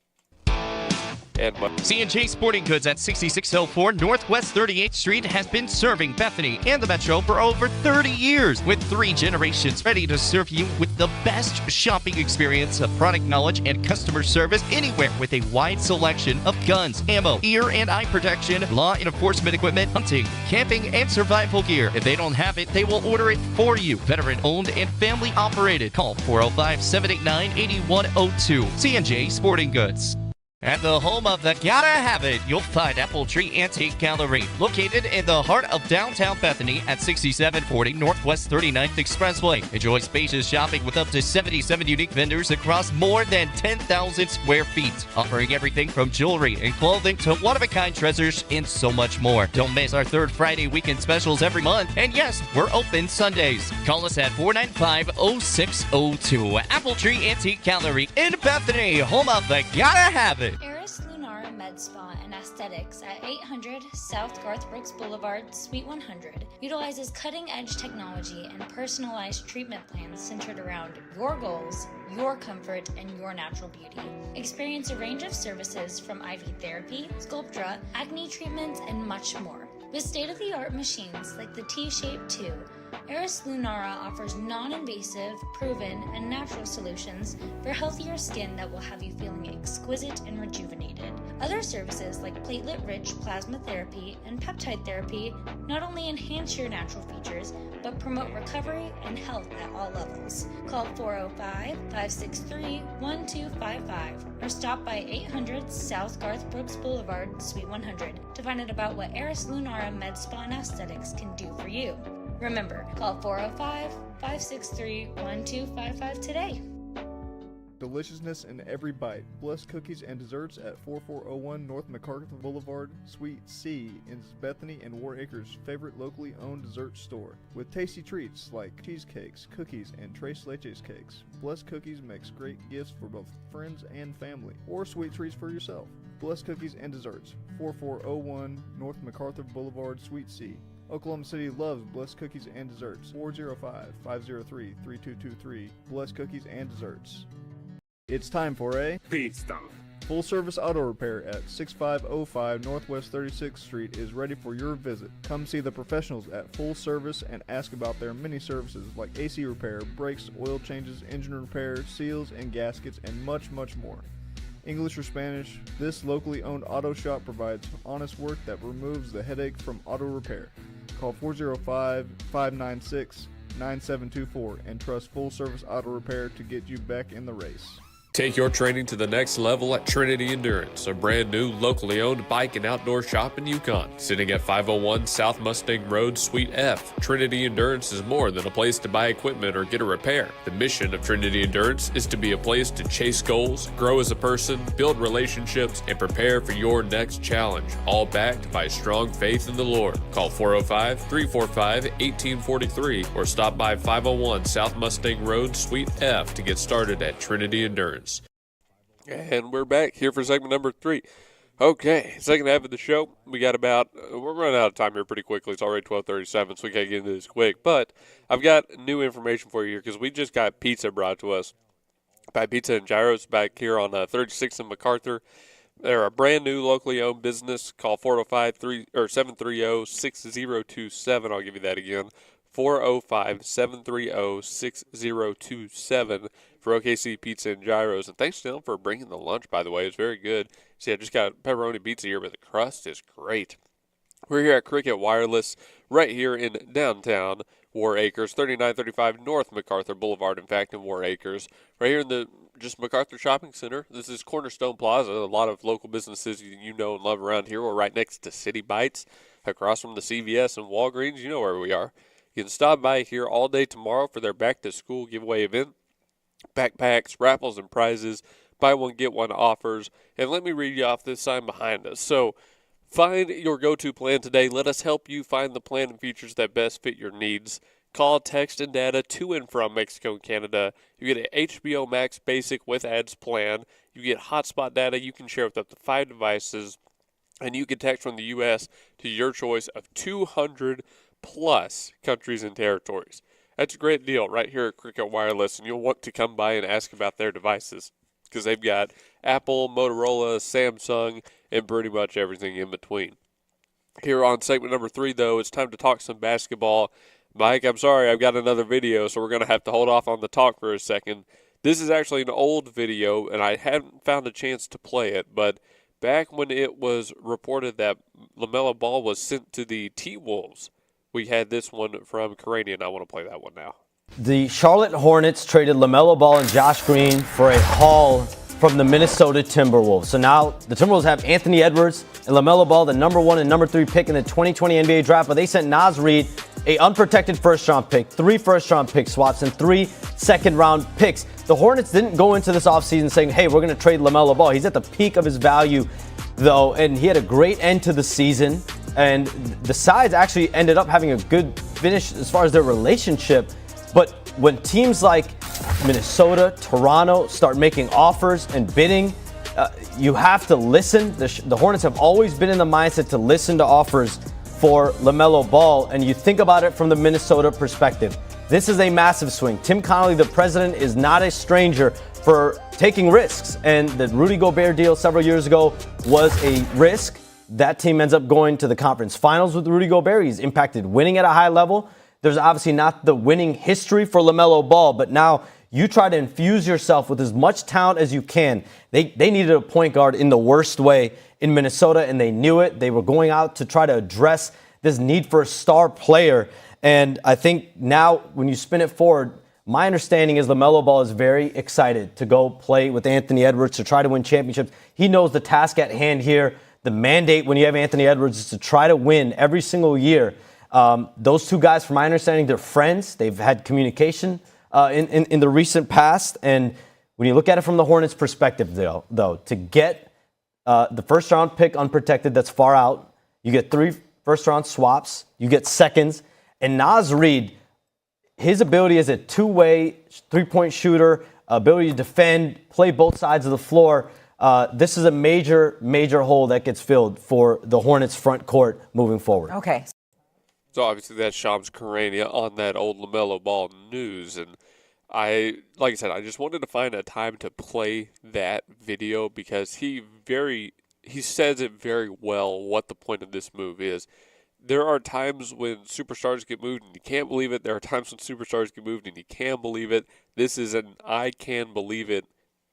and much. C&J Sporting Goods at 6604 Northwest 38th Street has been serving Bethany and the Metro for over 30 years, with 3 generations ready to serve you with the best shopping experience of product knowledge and customer service anywhere, with a wide selection of guns, ammo, ear and eye protection, law enforcement equipment, hunting, camping, and survival gear. If they don't have it, they will order it for you. Veteran owned and family operated. Call 405-789-8102. C&J Sporting Goods. At the home of the Gotta Have It, you'll find Apple Tree Antique Gallery, located in the heart of downtown Bethany at 6740 Northwest 39th Expressway. Enjoy spacious shopping with up to 77 unique vendors across more than 10,000 square feet, offering everything from jewelry and clothing to one-of-a-kind treasures and so much more. Don't miss our third Friday weekend specials every month, and yes, we're open Sundays. Call us at 495-0602. Apple Tree Antique Gallery in Bethany, home of the Gotta Have It. Eris Lunara Med Spa and Aesthetics at 800 South Garth Brooks Boulevard, Suite 100 utilizes cutting-edge technology and personalized treatment plans centered around your goals, your comfort, and your natural beauty. Experience a range of services from IV therapy, Sculptra, acne treatments, and much more. With state-of-the-art machines like the T-Shape 2, Eris Lunara offers non-invasive, proven, and natural solutions for healthier skin that will have you feeling exquisite and rejuvenated. Other services like platelet-rich plasma therapy and peptide therapy not only enhance your natural features, but promote recovery and health at all levels. Call 405-563-1255 or stop by 800 South Garth Brooks Boulevard, Suite 100 to find out about what Eris Lunara Med Spa and Aesthetics can do for you. Remember, call 405-563-1255 today. Deliciousness in every bite. Blessed Cookies and Desserts at 4401 North MacArthur Boulevard, Suite C in Bethany and Warr Acres' favorite locally owned dessert store. With tasty treats like cheesecakes, cookies, and tres leches cakes. Blessed Cookies makes great gifts for both friends and family, or sweet treats for yourself. Blessed Cookies and Desserts, 4401 North MacArthur Boulevard, Suite C. Oklahoma City loves Blessed Cookies and Desserts. 405-503-3223. Blessed Cookies and Desserts. It's time for a Pete Stop. Full service auto repair at 6505 Northwest 36th Street is ready for your visit. Come see the professionals at Full Service and ask about their many services like AC repair, brakes, oil changes, engine repair, seals and gaskets, and much, much more. English or Spanish, this locally owned auto shop provides honest work that removes the headache from auto repair. Call 405-596-9724 and trust Full Service Auto Repair to get you back in the race. Take your training to the next level at Trinity Endurance, a brand new locally owned bike and outdoor shop in Yukon. Sitting at 501 South Mustang Road, Suite F, Trinity Endurance is more than a place to buy equipment or get a repair. The mission of Trinity Endurance is to be a place to chase goals, grow as a person, build relationships, and prepare for your next challenge, all backed by strong faith in the Lord. Call 405-345-1843 or stop by 501 South Mustang Road, Suite F to get started at Trinity Endurance. And we're back here for segment number 3. Okay, second half of the show. We got we're running out of time here pretty quickly. It's already 12:37, so we can't get into this quick. But I've got new information for you here because we just got pizza brought to us by Pizza and Gyros back here on 36th and MacArthur. They're a brand new locally owned business. Call 405-730-6027. I'll give you that again. 405-730-6027 for OKC Pizza and Gyros. And thanks to them for bringing the lunch, by the way. It's very good. See, I just got pepperoni pizza here, but the crust is great. We're here at Cricket Wireless right here in downtown Warr Acres, 3935 North MacArthur Boulevard, in fact, in Warr Acres. Right here in the MacArthur Shopping Center. This is Cornerstone Plaza. A lot of local businesses you know and love around here. We're right next to City Bites, across from the CVS and Walgreens. You know where we are. You can stop by here all day tomorrow for their back-to-school giveaway event. Backpacks, raffles, and prizes. Buy one, get one offers. And let me read you off this sign behind us. So, find your go-to plan today. Let us help you find the plan and features that best fit your needs. Call, text, and data to and from Mexico and Canada. You get an HBO Max Basic with ads plan. You get hotspot data you can share with up to 5 devices. And you can text from the U.S. to your choice of 200 plus countries and territories. That's a great deal right here at Cricket Wireless, and you'll want to come by and ask about their devices. because they've got Apple, Motorola, Samsung, and pretty much everything in between. Here on segment number 3, though, it's time to talk some basketball. Mike, I'm sorry, I've got another video, so we're going to have to hold off on the talk for a second. This is actually an old video, and I haven't found a chance to play it, but back when it was reported that LaMelo Ball was sent to the T-Wolves, we had this one from Karania, and I want to play that one now. The Charlotte Hornets traded LaMelo Ball and Josh Green for a haul from the Minnesota Timberwolves. So now the Timberwolves have Anthony Edwards and LaMelo Ball, the number 1 and number 3 pick in the 2020 NBA draft, but they sent Naz Reid a unprotected first-round pick, 3 first-round pick swaps, and 3 second-round picks. The Hornets didn't go into this offseason saying, hey, we're going to trade LaMelo Ball. He's at the peak of his value, though, and he had a great end to the season. And the sides actually ended up having a good finish as far as their relationship. But when teams like Minnesota, Toronto start making offers and bidding, you have to listen. The Hornets have always been in the mindset to listen to offers for LaMelo Ball, and you think about it from the Minnesota perspective. This is a massive swing. Tim Connolly, the president, is not a stranger for taking risks, and the Rudy Gobert deal several years ago was a risk. That team ends up going to the conference finals with Rudy Gobert. He's impacted winning at a high level. There's obviously not the winning history for LaMelo Ball, but now you try to infuse yourself with as much talent as you can. They needed a point guard in the worst way in Minnesota, and they knew it. They were going out to try to address this need for a star player. And I think now when you spin it forward, my understanding is LaMelo Ball is very excited to go play with Anthony Edwards to try to win championships. He knows the task at hand here. The mandate when you have Anthony Edwards is to try to win every single year. Those two guys, from my understanding, they're friends. They've had communication in the recent past. And when you look at it from the Hornets' perspective, though, to get the first-round pick unprotected that's far out, you get 3 first-round swaps, you get seconds, and Naz Reid, his ability as a two-way three-point shooter, ability to defend, play both sides of the floor, this is a major, major hole that gets filled for the Hornets' front court moving forward. Okay. So obviously that's Shams Charania on that old LaMelo Ball news, and like I said, I just wanted to find a time to play that video because he says it very well what the point of this move is. There are times when superstars get moved and you can't believe it. There are times when superstars get moved and you can believe it. This is an I can believe it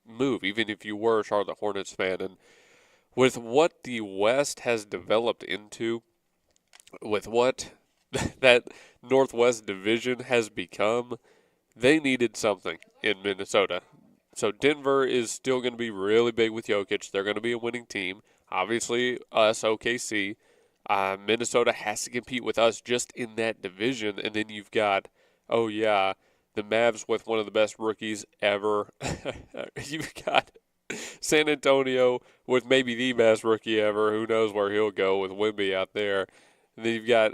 move, even if you were a Charlotte Hornets fan. And with what the West has developed into, with what that Northwest division has become, they needed something in Minnesota. So Denver is still going to be really big with Jokic. They're going to be a winning team. Obviously, us, OKC. Minnesota has to compete with us just in that division. And then you've got, the Mavs with one of the best rookies ever. You've got San Antonio with maybe the best rookie ever. Who knows where he'll go with Wemby out there. And then you've got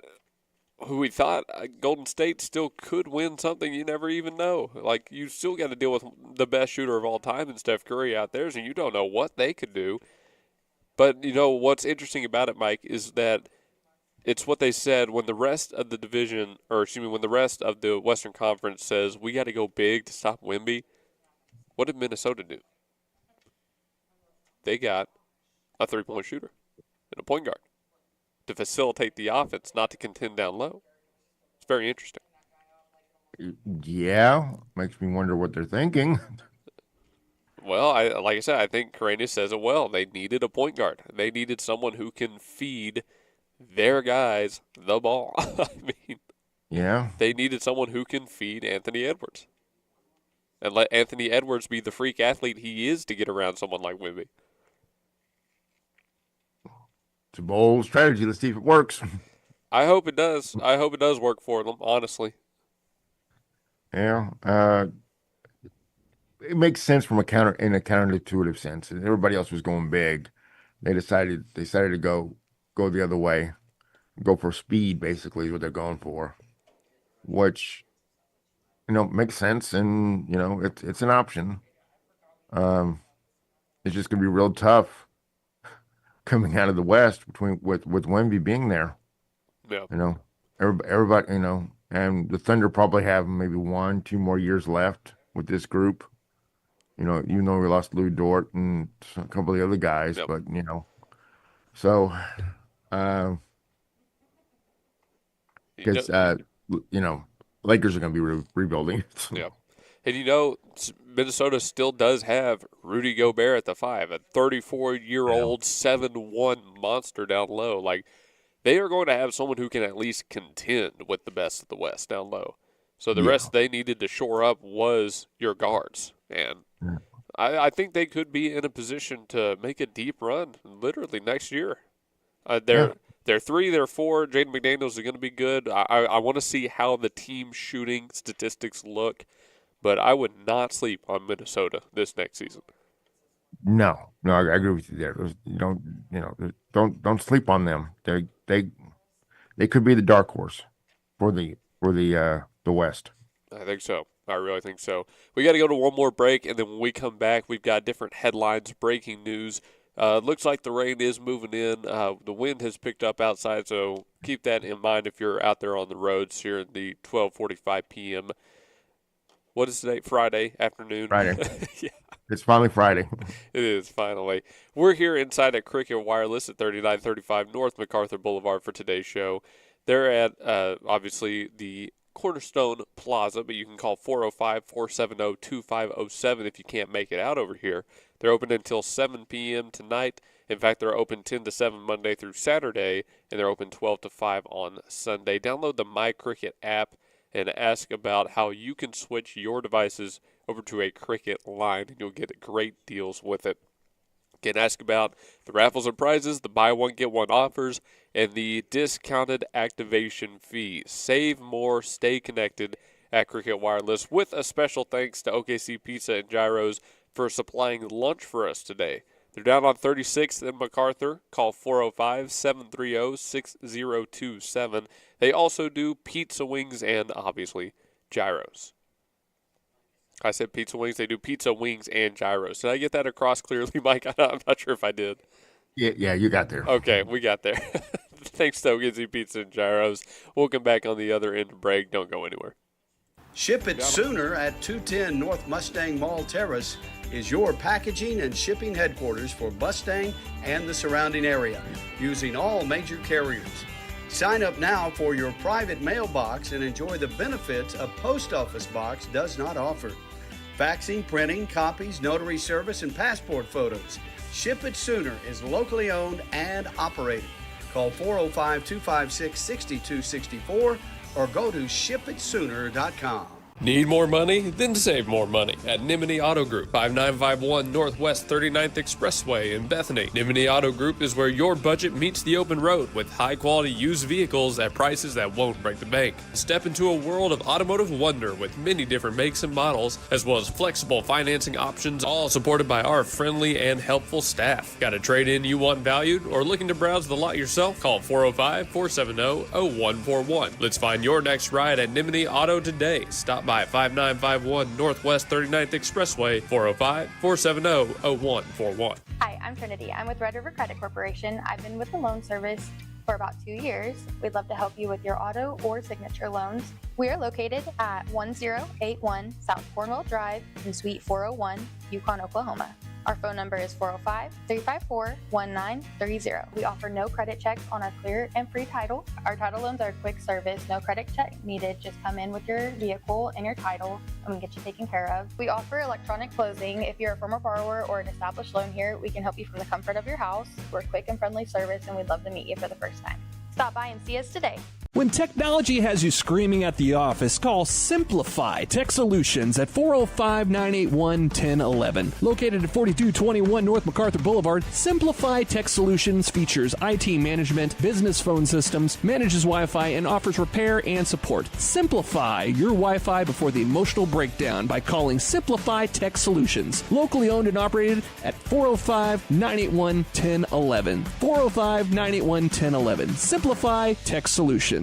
who we thought Golden State still could win something. You never even know. Like, you still got to deal with the best shooter of all time in Steph Curry out there, so you don't know what they could do. But, what's interesting about it, Mike, is that it's what they said when the rest of the division, when the rest of the Western Conference says, we got to go big to stop Wemby. What did Minnesota do? They got a three-point shooter and a point guard to facilitate the offense, not to contend down low. It's very interesting. Yeah, makes me wonder what they're thinking. Well, like I said, I think Karania says it well. They needed a point guard. They needed someone who can feed their guys the ball. I mean, yeah, they needed someone who can feed Anthony Edwards and let Anthony Edwards be the freak athlete he is to get around someone like Wemby. It's a bold strategy. Let's see if it works. I hope it does. I hope it does work for them, honestly. Yeah. It makes sense from a counterintuitive sense. Everybody else was going big. They decided to go the other way. Go for speed, basically, is what they're going for. Which, makes sense, and, it's an option. It's just gonna be real tough coming out of the West with Wemby being there. Yeah. Everybody, and the Thunder probably have maybe 1-2 more years left with this group. even though we lost Lou Dort and a couple of the other guys, Yep. but so because Lakers are going to be rebuilding. Yeah. And Minnesota still does have Rudy Gobert at the 5, a 34-year-old 7-1 monster down low. Like, they are going to have someone who can at least contend with the best of the West down low. So the rest they needed to shore up was your guards. And I think they could be in a position to make a deep run literally next year. They're 3, they're 4. Jaden McDaniels is going to be good. I want to see how the team shooting statistics look, but I would not sleep on Minnesota this next season. No, I agree with you there. Don't sleep on them. They could be the dark horse for the West. I think so. I really think so. We got to go to one more break, and then when we come back, we've got different headlines, breaking news. Looks like the rain is moving in. The wind has picked up outside, so keep that in mind if you're out there on the roads here in the 12:45 p.m. What is today? Friday afternoon. Friday. Yeah. It's finally Friday. It is, finally. We're here inside at Cricket Wireless at 3935 North MacArthur Boulevard for today's show. They're at, obviously, the Cornerstone Plaza, but you can call 405-470-2507 if you can't make it out over here. They're open until 7 p.m. tonight. In fact, they're open 10 to 7 Monday through Saturday, and they're open 12 to 5 on Sunday. Download the MyCricket app and ask about how you can switch your devices over to a Cricket line, and you'll get great deals with it. You can ask about the raffles and prizes, the buy one, get one offers, and the discounted activation fee. Save more, stay connected at Cricket Wireless, with a special thanks to OKC Pizza and Gyros for supplying lunch for us today. They're down on 36th in MacArthur. Call 405-730-6027. They also do pizza wings and, obviously, gyros. I said pizza wings. They do pizza wings and gyros. Did I get that across clearly, Mike? I'm not sure if I did. Yeah, you got there. Okay, we got there. Thanks to OKC Pizza and Gyros. We'll come back on the other end of break. Don't go anywhere. Ship it sooner at 210 North Mustang Mall Terrace is your packaging and shipping headquarters for Mustang and the surrounding area, using all major carriers. Sign up now for your private mailbox and enjoy the benefits a post office box does not offer. Faxing, printing, copies, notary service, and passport photos. Ship It Sooner is locally owned and operated. Call 405-256-6264 or go to shipitsooner.com. Need more money? Then save more money at Nimini Auto Group, 5951 Northwest 39th Expressway in Bethany. Nimini Auto Group is where your budget meets the open road with high-quality used vehicles at prices that won't break the bank. Step into a world of automotive wonder with many different makes and models, as well as flexible financing options, all supported by our friendly and helpful staff. Got a trade-in you want valued or looking to browse the lot yourself? Call 405-470-0141. Let's find your next ride at Nimini Auto today. Stop by 5951 Northwest 39th Expressway, 405-470-0141. Hi, I'm Trinity. I'm with Red River Credit Corporation. I've been with the loan service for about 2 years. We'd love to help you with your auto or signature loans. We are located at 1081 South Cornwall Drive in Suite 401, Yukon, Oklahoma. Our phone number is 405-354-1930. We offer no credit checks on our clear and free title. Our title loans are a quick service, no credit check needed. Just come in with your vehicle and your title and we get you taken care of. We offer electronic closing. If you're a former borrower or an established loan here, we can help you from the comfort of your house. We're a quick and friendly service and we'd love to meet you for the first time. Stop by and see us today. When technology has you screaming at the office, call Simplify Tech Solutions at 405-981-1011. Located at 4221 North MacArthur Boulevard, Simplify Tech Solutions features IT management, business phone systems, manages Wi-Fi, and offers repair and support. Simplify your Wi-Fi before the emotional breakdown by calling Simplify Tech Solutions. Locally owned and operated at 405-981-1011. 405-981-1011. Simplify Tech Solutions.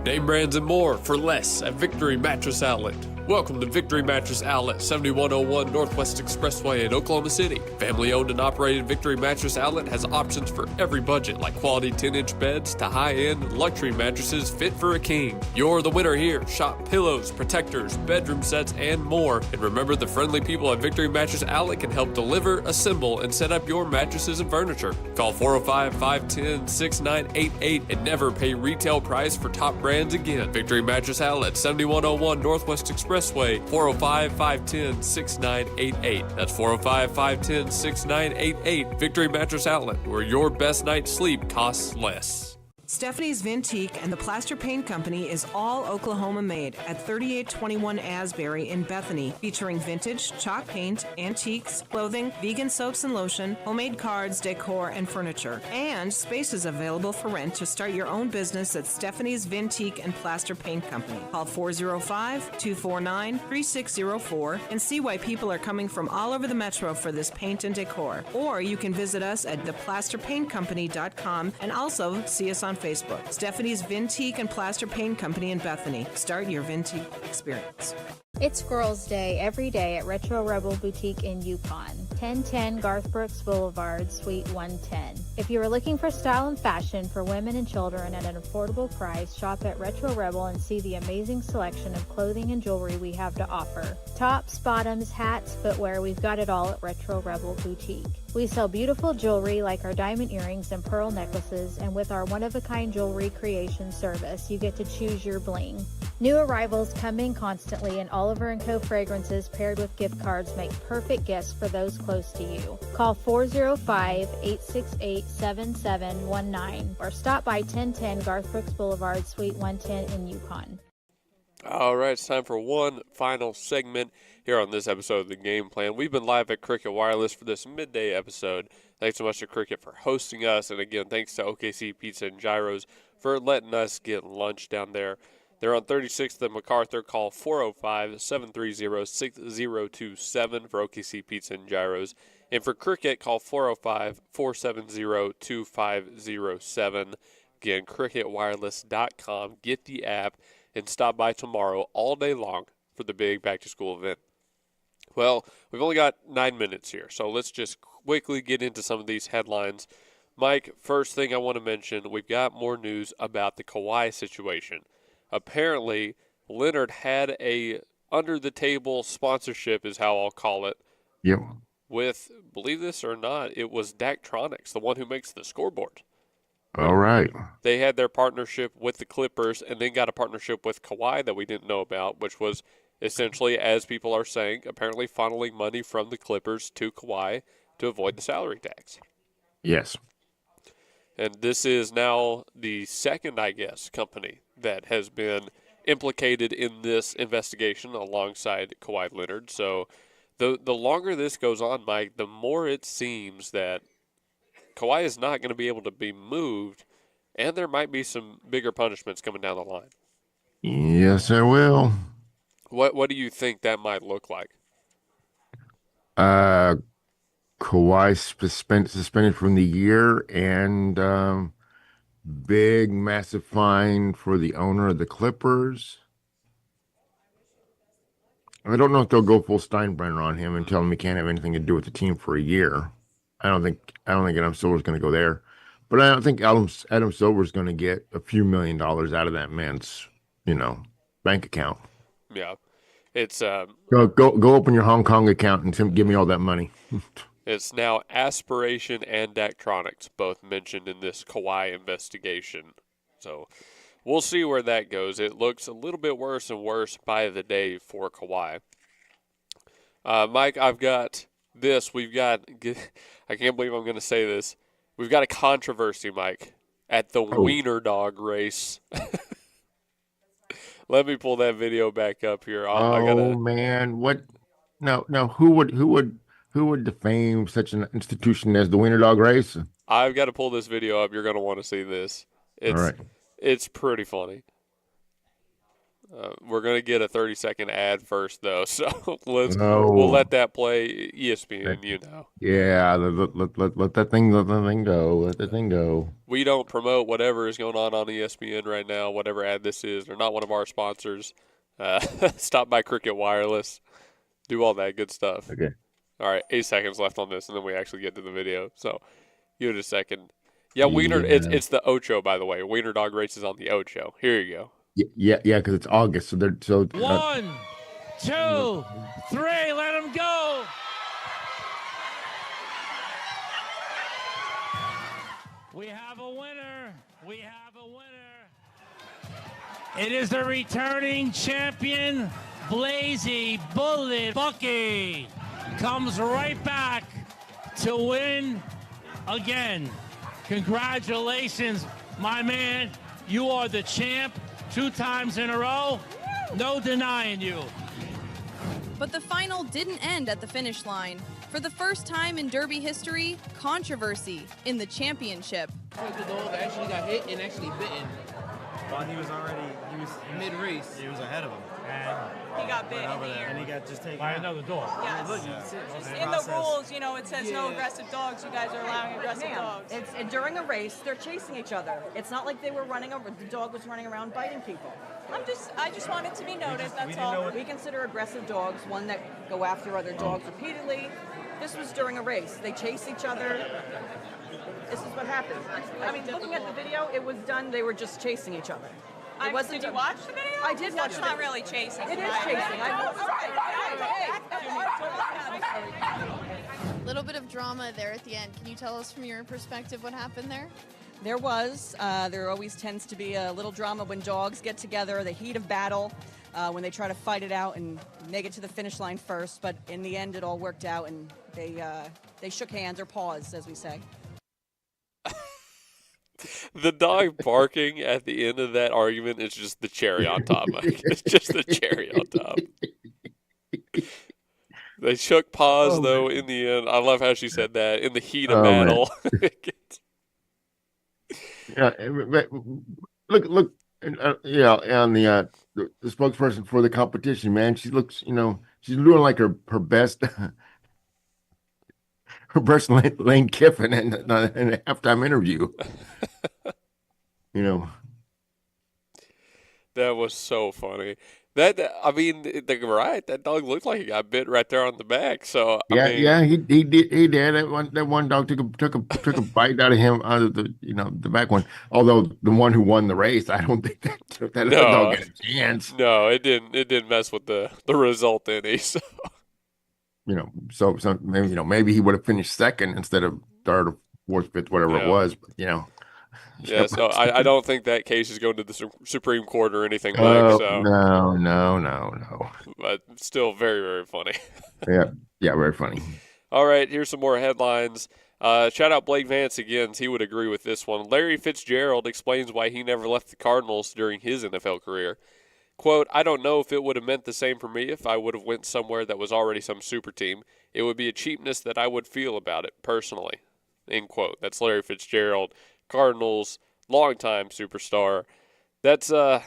Name brands and more for less at Victory Mattress Outlet. Welcome to Victory Mattress Outlet, 7101 Northwest Expressway in Oklahoma City. Family owned and operated Victory Mattress Outlet has options for every budget, like quality 10-inch beds to high-end luxury mattresses fit for a king. You're the winner here. Shop pillows, protectors, bedroom sets, and more. And remember, the friendly people at Victory Mattress Outlet can help deliver, assemble, and set up your mattresses and furniture. Call 405-510-6988 and never pay retail price for top brands again. Victory Mattress Outlet, 7101 Northwest Expressway, 405-510-6988. That's 405-510-6988. Victory Mattress Outlet, where your best night's sleep costs less. Stephanie's Vintique and the Plaster Paint Company is all Oklahoma made at 3821 Asbury in Bethany, featuring vintage, chalk paint, antiques, clothing, vegan soaps and lotion, homemade cards, decor, and furniture. And space is available for rent to start your own business at Stephanie's Vintique and Plaster Paint Company. Call 405-249-3604 and see why people are coming from all over the metro for this paint and decor. Or you can visit us at theplasterpaintcompany.com and also see us on Facebook. Stephanie's Vintique and Plaster Paint Company in Bethany. Start your Vintique experience. It's Girls' Day every day at Retro Rebel Boutique in Yukon, 1010 Garth Brooks Boulevard, Suite 110. If you are looking for style and fashion for women and children at an affordable price, shop at Retro Rebel and see the amazing selection of clothing and jewelry we have to offer. Tops, bottoms, hats, footwear, we've got it all at Retro Rebel Boutique. We sell beautiful jewelry like our diamond earrings and pearl necklaces, and with our one-of-a-kind jewelry creation service, you get to choose your bling. New arrivals come in constantly, and Oliver & Co. fragrances paired with gift cards make perfect gifts for those close to you. Call 405-868-7719 or stop by 1010 Garth Brooks Boulevard, Suite 110 in Yukon. All right, it's time for one final segment here on this episode of The Game Plan. We've been live at Cricket Wireless for this midday episode. Thanks so much to Cricket for hosting us. And again, thanks to OKC Pizza and Gyros for letting us get lunch down there. They're on 36th and MacArthur. Call 405-730-6027 for OKC Pizza and Gyros. And for Cricket, call 405-470-2507. Again, cricketwireless.com. Get the app and stop by tomorrow all day long for the big back-to-school event. Well, we've only got 9 minutes here, so let's just quickly get into some of these headlines. Mike, first thing I want to mention, we've got more news about the Kawhi situation. Apparently, Leonard had a under-the-table sponsorship, is how I'll call it. Yep. With, believe this or not, it was Daktronics, the one who makes the scoreboard. All right. They had their partnership with the Clippers and then got a partnership with Kawhi that we didn't know about, which was essentially, as people are saying, apparently funneling money from the Clippers to Kawhi to avoid the salary tax. Yes. And this is now the second, I guess, company that has been implicated in this investigation alongside Kawhi Leonard. So the longer this goes on, Mike, the more it seems that Kawhi is not going to be able to be moved, and there might be some bigger punishments coming down the line. Yes, I will. What do you think that might look like? Kawhi suspended from the year, and big, massive fine for the owner of the Clippers. I don't know if they'll go full Steinbrenner on him and tell him he can't have anything to do with the team for a year. I don't think Adam Silver's going to go there, but I don't think Adam Silver's going to get a few $1 million out of that man's, bank account. Yeah, it's go open your Hong Kong account and give me all that money. It's now Aspiration and Daktronics both mentioned in this Kawhi investigation, so we'll see where that goes. It looks a little bit worse and worse by the day for Kawhi. Mike, I've got this. I can't believe I'm going to say this. We've got a controversy, Mike, at the Wiener Dog race. Let me pull that video back up here. Man, what? No. Who would defame such an institution as the Wiener Dog race? I've got to pull this video up. You're going to want to see this. All right. It's pretty funny. We're going to get a 30-second ad first, though, so we'll let that play. ESPN, Yeah, let that thing go. Let that thing go. We don't promote whatever is going on ESPN right now, whatever ad this is. They're not one of our sponsors. Stop by Cricket Wireless. Do all that good stuff. Okay. All right, 8 seconds left on this, and then we actually get to the video. So give it a second. Yeah, Wiener. Yeah. It's the Ocho, by the way. Wiener Dog races on the Ocho. Here you go. Yeah, because it's August, so they're 1, 2, 3, let him go. We have a winner. We have a winner. It is the returning champion, Blazy Bullet Bucky. Comes right back to win again. Congratulations, my man. You are the champ 2 times in a row. No denying you. But the final didn't end at the finish line. For the first time in Derby history, controversy in the championship. The dog actually got hit and actually bitten. Thought he was mid-race. He was ahead of him. He got bit in the ear. And he got just taken By out. another dog. Yes. Look, In the rules, it says no aggressive dogs. You guys are allowing aggressive Ma'am, dogs. it's during a race. They're chasing each other. It's not like they were running over. The dog was running around biting people. I just want it to be noted. That's all. We consider aggressive dogs one that go after other dogs repeatedly. This was during a race. They chase each other. This is what happened. I mean, looking at the video, it was done. They were just chasing each other. It wasn't. Did you watch the video? I did watch That's it. not really chasing. It is chasing. A little bit of drama there at the end. Can you tell us from your perspective what happened there? There was. There always tends to be a little drama when dogs get together, the heat of battle, when they try to fight it out and make it to the finish line first. But in the end, it all worked out, and they shook hands, or paws, as we say. The dog barking at the end of that argument is just the cherry on top, Mike. It's just the cherry on top. They shook paws, though, in the end. I love how she said that, in the heat of battle. Yeah, look, and the spokesperson for the competition, man, she looks, she's doing like her best, her best Lane Kiffin in a halftime interview. That was so funny. That dog looked like he got bit right there on the back. So he did. That one dog took a bite out of him out of the back one. Although the one who won the race, I don't think that dog got a chance. No, it didn't mess with the result any. So so maybe he would have finished second instead of third or fourth, fifth, whatever it was. But Yeah, so I don't think that case is going to the Supreme Court or anything, Mike. No. But still very, very funny. Yeah, very funny. All right, here's some more headlines. Shout out Blake Vance again. He would agree with this one. Larry Fitzgerald explains why he never left the Cardinals during his NFL career. Quote, I don't know if it would have meant the same for me if I would have went somewhere that was already some super team. It would be a cheapness that I would feel about it personally. End quote. That's Larry Fitzgerald, Cardinals, longtime superstar. That's a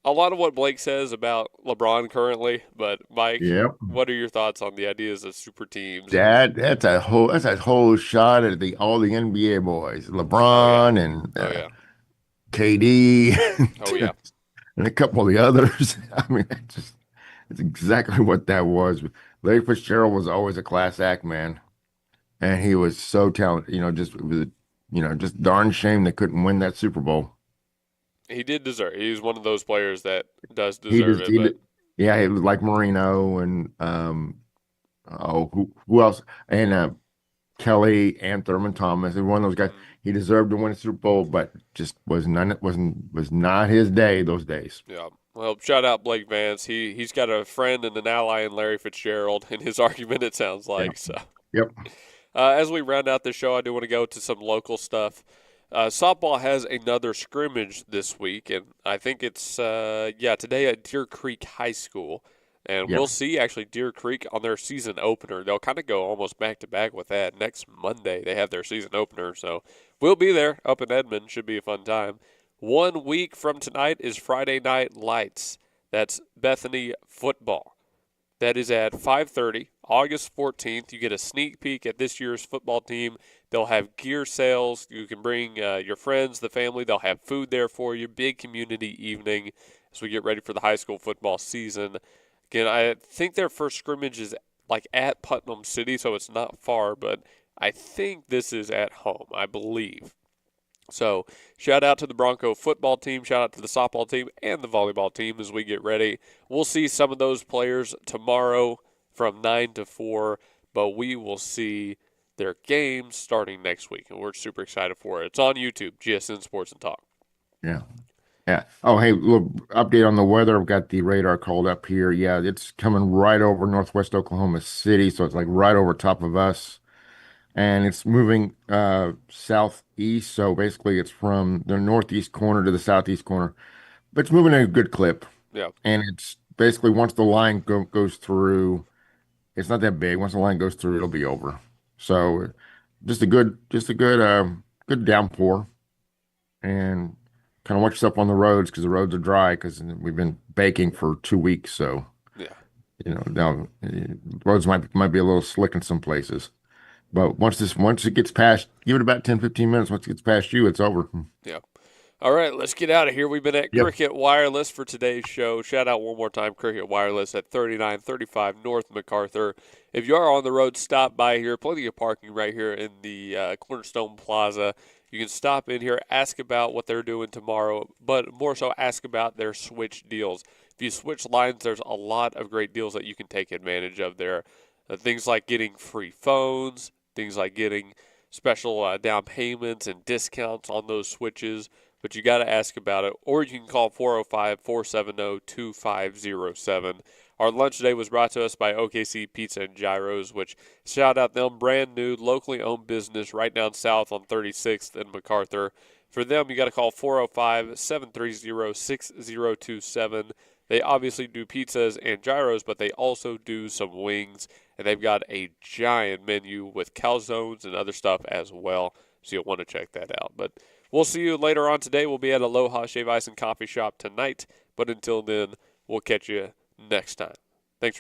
lot of what Blake says about LeBron currently. But Mike, what are your thoughts on the ideas of super teams? That's a whole shot at all the NBA boys, LeBron and KD. Oh yeah. And a couple of the others. I mean, it's exactly what that was. Larry Fitzgerald was always a class act, man, and he was so talented. Just darn shame they couldn't win that Super Bowl. He did deserve it. He's one of those players that does deserve it. Yeah, it was like Marino and who else? And Kelly and Thurman Thomas. And one of those guys. He deserved to win a Super Bowl, but just was not his day those days. Yeah. Well, shout out Blake Vance. He's got a friend and an ally in Larry Fitzgerald in his argument, it sounds like. So. Yep. As we round out the show, I do want to go to some local stuff. Softball has another scrimmage this week, and I think it's today at Deer Creek High School. And we'll see, actually, Deer Creek on their season opener. They'll kind of go almost back-to-back with that. Next Monday, they have their season opener. So we'll be there up in Edmond. Should be a fun time. 1 week from tonight is Friday Night Lights. That's Bethany football. That is at 5:30, August 14th. You get a sneak peek at this year's football team. They'll have gear sales. You can bring your friends, the family. They'll have food there for you. Big community evening. as we get ready for the high school football season. Again, I think their first scrimmage is like at Putnam City, so it's not far, but I think this is at home, I believe. So shout out to the Bronco football team, shout out to the softball team and the volleyball team as we get ready. We'll see some of those players tomorrow from 9 to 4, but we will see their games starting next week, and we're super excited for it. It's on YouTube, GSN Sports and Talk. Yeah. Yeah. Oh, hey, little update on the weather. I've got the radar called up here. Yeah, it's coming right over northwest Oklahoma City, so it's like right over top of us. And it's moving southeast, so basically it's from the northeast corner to the southeast corner. But it's moving at a good clip. Yeah. And it's basically once the line goes through, it's not that big. Once the line goes through, it'll be over. So just a good good downpour. And kind of watch yourself on the roads because the roads are dry because we've been baking for 2 weeks. So, yeah, now roads might be a little slick in some places. But once it gets past, give it about 10, 15 minutes. Once it gets past you, it's over. Yeah. All right, let's get out of here. We've been at Cricket Wireless for today's show. Shout out one more time, Cricket Wireless at 3935 North MacArthur. If you are on the road, stop by here. Plenty of parking right here in the Cornerstone Plaza. You can stop in here, ask about what they're doing tomorrow, but more so ask about their switch deals. If you switch lines, there's a lot of great deals that you can take advantage of there. Things like getting free phones, things like getting special down payments and discounts on those switches, but you got to ask about it, or you can call 405-470-2507. Our lunch today was brought to us by OKC Pizza and Gyros, which shout out them, brand new, locally owned business right down south on 36th and MacArthur. For them, you got to call 405-730-6027. They obviously do pizzas and gyros, but they also do some wings, and they've got a giant menu with calzones and other stuff as well, so you'll want to check that out. But we'll see you later on today. We'll be at Aloha Shave Ice and Coffee Shop tonight, but until then, we'll catch you next time. Thanks for